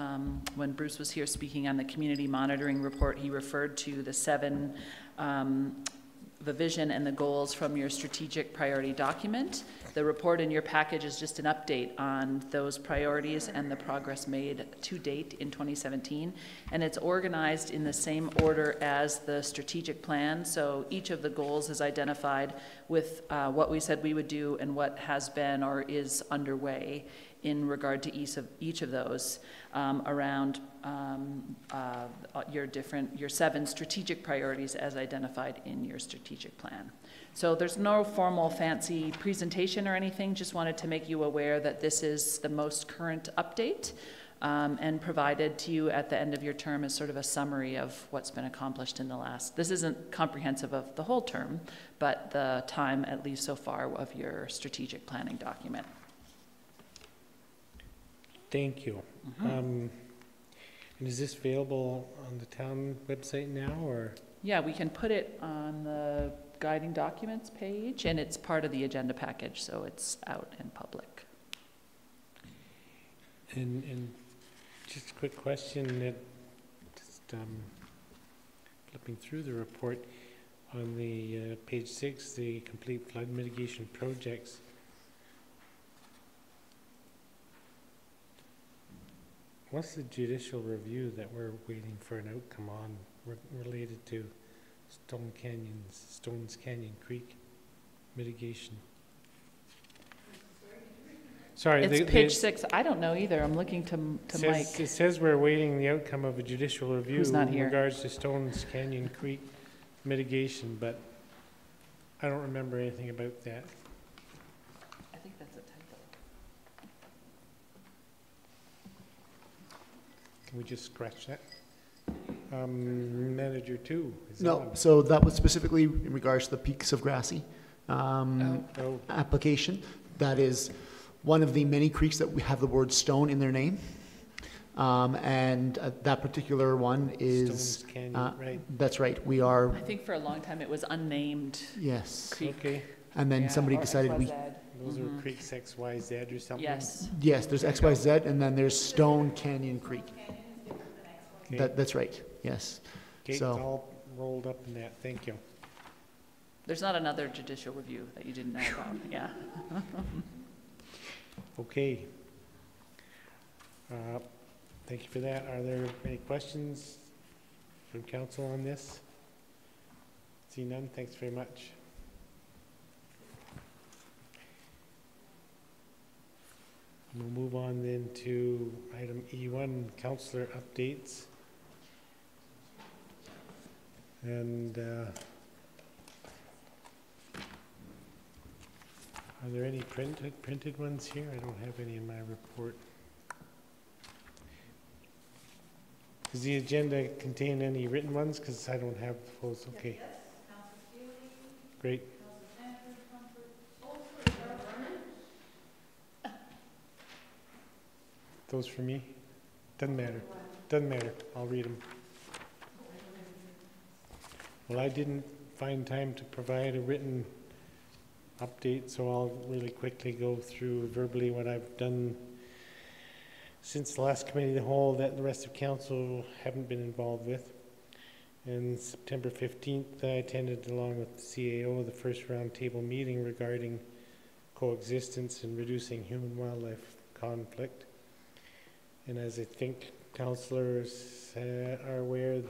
when Bruce was here speaking on the community monitoring report, he referred to the 7, the vision and the goals from your strategic priority document. The report in your package is just an update on those priorities and the progress made to date in 2017. And it's organized in the same order as the strategic plan. So each of the goals is identified with what we said we would do and what has been or is underway in regard to each of those around your 7 strategic priorities as identified in your strategic plan. So there's no formal fancy presentation or anything, just wanted to make you aware that this is the most current update and provided to you at the end of your term as sort of a summary of what's been accomplished in the last. This isn't comprehensive of the whole term, but the time at least so far of your strategic planning document. Thank you. And is this available on the town website now, or? Yeah, we can put it on the guiding documents page, and it's part of the agenda package, so it's out in public. And just a quick question, that just flipping through the report on the page 6, the complete flood mitigation projects. What's the judicial review that we're waiting for an outcome on related to Stones Canyon Creek mitigation? Sorry, It's page 6. I don't know either. I'm looking to Mike. It says we're awaiting the outcome of a judicial review Who's not in here? regards to Stones Canyon Creek mitigation, but I don't remember anything about that. I think that's a typo. Can we just scratch that? Manager 2. No, so that was specifically in regards to the Peaks of Grassy Oh. application. That is one of the many creeks that we have the word stone in their name. And that particular one is... Stones Canyon, right? That's right. We are... I think for a long time it was unnamed Yes. creek. Okay, And then Yeah, somebody or decided we... XYZ. those are creeks XYZ or something? Yes. Yes, there's XYZ, and then there's Stone Canyon Creek. Okay. That's right, yes. Okay, it's So- all rolled up in that, thank you. There's not another judicial review that you didn't know about, yeah. Okay. Thank you for that. Are there any questions from council on this? See none, thanks very much. We'll move on then to item E1, Councillor Updates. And are there any printed ones here? I don't have any in my report. Does the agenda contain any written ones? Because I don't have those. Okay. Yes, Councillor Steele, Great. Councillor Sandford, Those for me? Doesn't matter. Doesn't matter. I'll read them. Well, I didn't find time to provide a written update, so I'll really quickly go through verbally what I've done since the last committee of the whole that the rest of council haven't been involved with. And September 15th, I attended along with the CAO the first roundtable meeting regarding coexistence and reducing human-wildlife conflict. And as I think councillors are aware,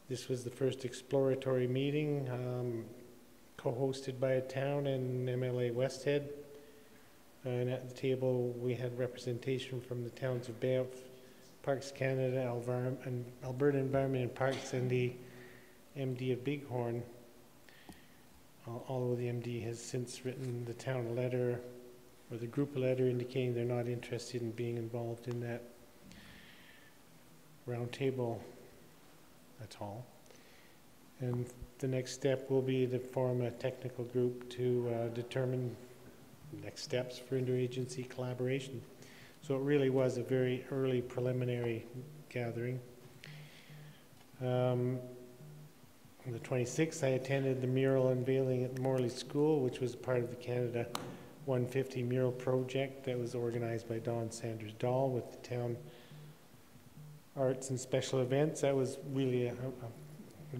this was the first exploratory meeting co-hosted by a town and MLA Westhead. And at the table, we had representation from the towns of Banff, Parks Canada, and Alberta Environment and Parks, and the MD of Bighorn. Although the MD has since written the town a letter, or the group a letter, indicating they're not interested in being involved in that roundtable at all. And the next step will be to form a technical group to determine next steps for interagency collaboration. So it really was a very early preliminary gathering. On the 26th, I attended the mural unveiling at Morley School, which was part of the Canada 150 mural project that was organized by Don Sanders Dahl with the town arts and special events. That was really a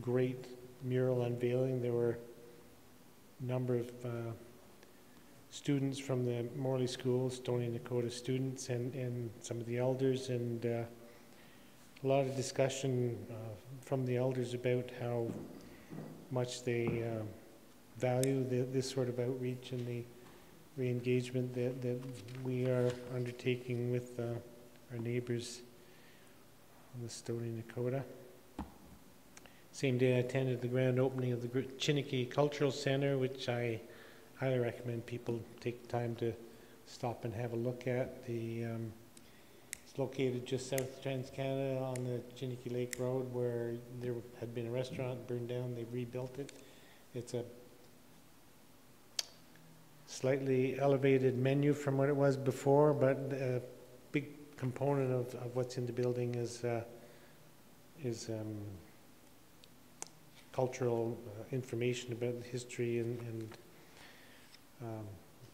great mural unveiling. There were a number of students from the Morley School, Stony Nakota students, and some of the elders, and a lot of discussion from the elders about how much they value this sort of outreach and the re-engagement that we are undertaking with our neighbors on the Stony Nakota. Same day I attended the grand opening of the Chiniki Cultural Center, which I highly recommend people take time to stop and have a look at. It's located just south of TransCanada on the Chiniki Lake Road, where there had been a restaurant burned down. They rebuilt it. It's a slightly elevated menu from what it was before, but a big component of what's in the building is cultural information about the history and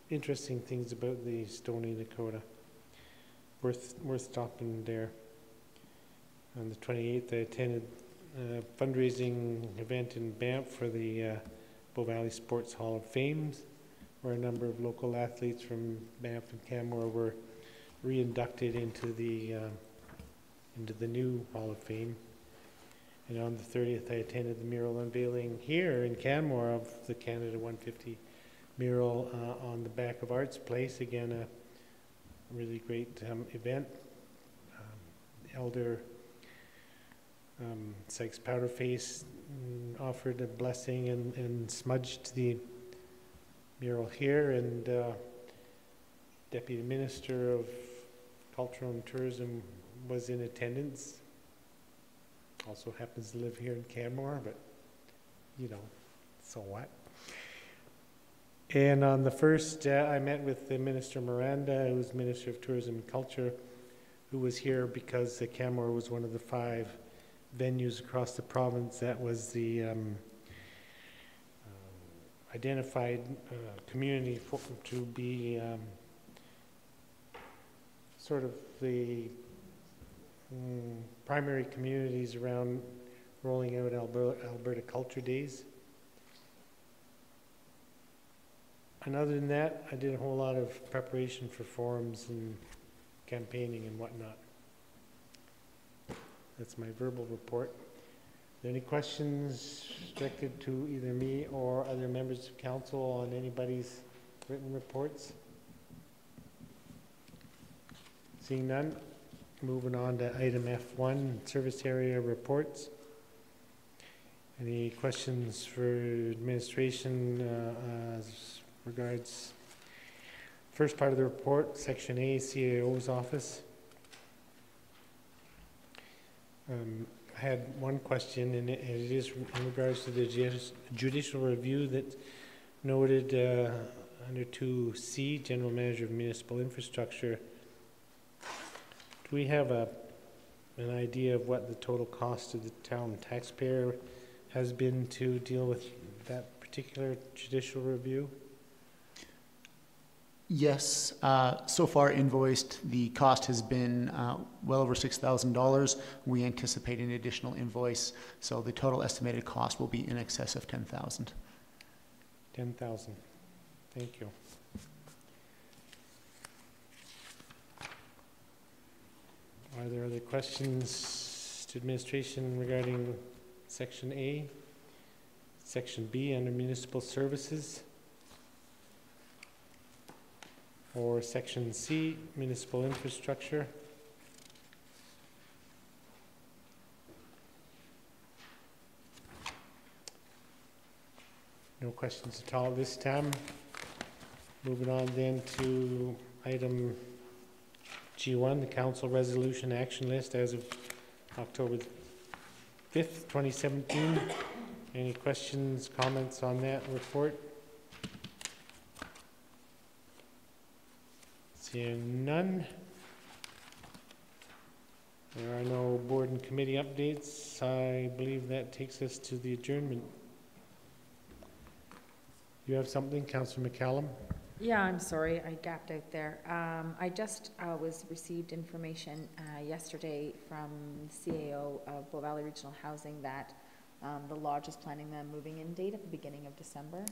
interesting things about the Stony Nakota. Worth stopping there. On the 28th, I attended a fundraising event in Banff for the Bow Valley Sports Hall of Fame, where a number of local athletes from Banff and Canmore were re-inducted into the new Hall of Fame. And on the 30th, I attended the mural unveiling here in Canmore of the Canada 150 mural on the back of Arts Place. Again, a really great event. Elder Sykes Powderface offered a blessing and smudged the mural here, and Deputy Minister of Culture and Tourism was in attendance. Also happens to live here in Canmore, but you know, so what? And on the first, I met with the Minister Miranda, who's Minister of Tourism and Culture, who was here because Canmore was one of the 5 venues across the province that was the identified community to be sort of the primary communities around rolling out Alberta Culture Days. And other than that, I did a whole lot of preparation for forums and campaigning and whatnot. That's my verbal report. Are there any questions directed to either me or other members of council on anybody's written reports? Seeing none, moving on to item F1, service area reports. Any questions for administration as regards first part of the report, section A, CAO's office? I had one question, and it is in regards to the judicial review that noted under 2C, General Manager of Municipal Infrastructure. Do we have an idea of what the total cost of the town taxpayer has been to deal with that particular judicial review? Yes, so far invoiced, the cost has been well over $6,000. We anticipate an additional invoice, so the total estimated cost will be in excess of $10,000. 10,000. Thank you. Are there other questions to administration regarding section A? Section B under municipal services? Or section C, municipal infrastructure? No questions at all this time. Moving on then to item G1, the council resolution action list as of October 5th, 2017. Any questions, comments on that report? Seeing none. There are no board and committee updates. I believe that takes us to the adjournment. You have something, Councillor McCallum? Yeah, I'm sorry, I gapped out there. I just received information yesterday from CAO of Bow Valley Regional Housing that the lodge is planning the moving in date at the beginning of December.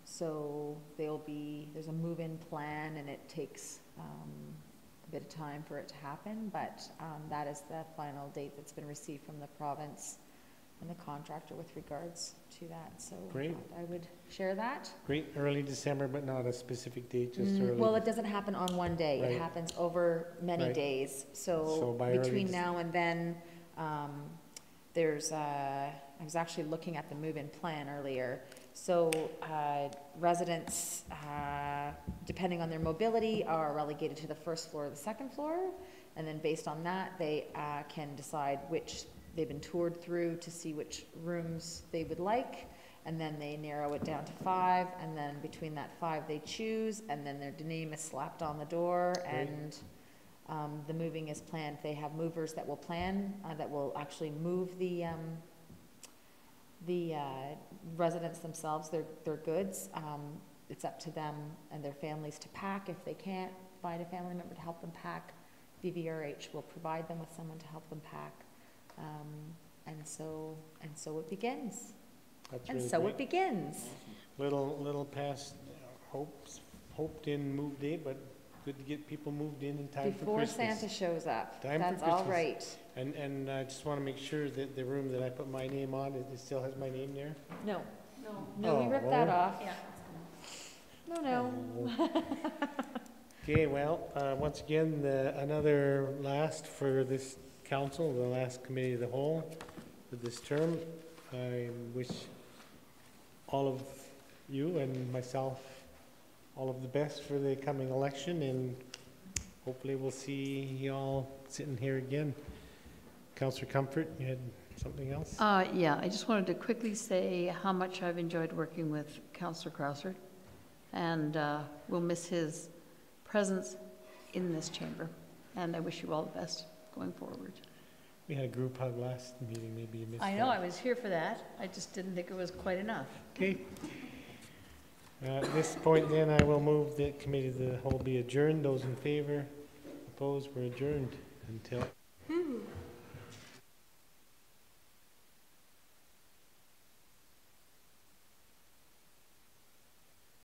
So there's a move-in plan, and it takes a bit of time for it to happen, but that is the final date that's been received from the province and the contractor with regards to that. So great. I would share that. Great, early December, but not a specific date, just early. Well, it doesn't happen on one day. Right. It happens over many Right. days. So So by between early now and then, I was actually looking at the move-in plan earlier. So residents, depending on their mobility, are relegated to the first floor or the second floor. And then based on that, they can decide which they've been toured through to see which rooms they would like. And then they narrow it down to 5. And then between that 5, they choose. And then their name is slapped on the door. Great. And the moving is planned. They have movers that will plan, that will actually move the residents themselves, their goods. It's up to them and their families to pack. If they can't find a family member to help them pack, VVRH will provide them with someone to help them pack. And so it begins. That's And really so great. it begins. Little past hoped in move date, but good to get people moved in time for Before Christmas. Santa shows up. Time for That's all Christmas. right. And I just want to make sure that the room that I put my name on, it still has my name there? No, No. we ripped that Oh. off. Yeah. No. Okay, well, once again, another last for this council, the last committee of the whole for this term. I wish all of you and myself all of the best for the coming election, and hopefully we'll see you all sitting here again. Councillor Comfort, you had something else? Yeah, I just wanted to quickly say how much I've enjoyed working with Councillor Krausert, and we'll miss his presence in this chamber, and I wish you all the best going forward. We had a group hug last meeting, maybe you missed that. I know, I was here for that. I just didn't think it was quite enough. Okay. At this point then, I will move that committee of the whole be adjourned. Those in favor, opposed, we're adjourned until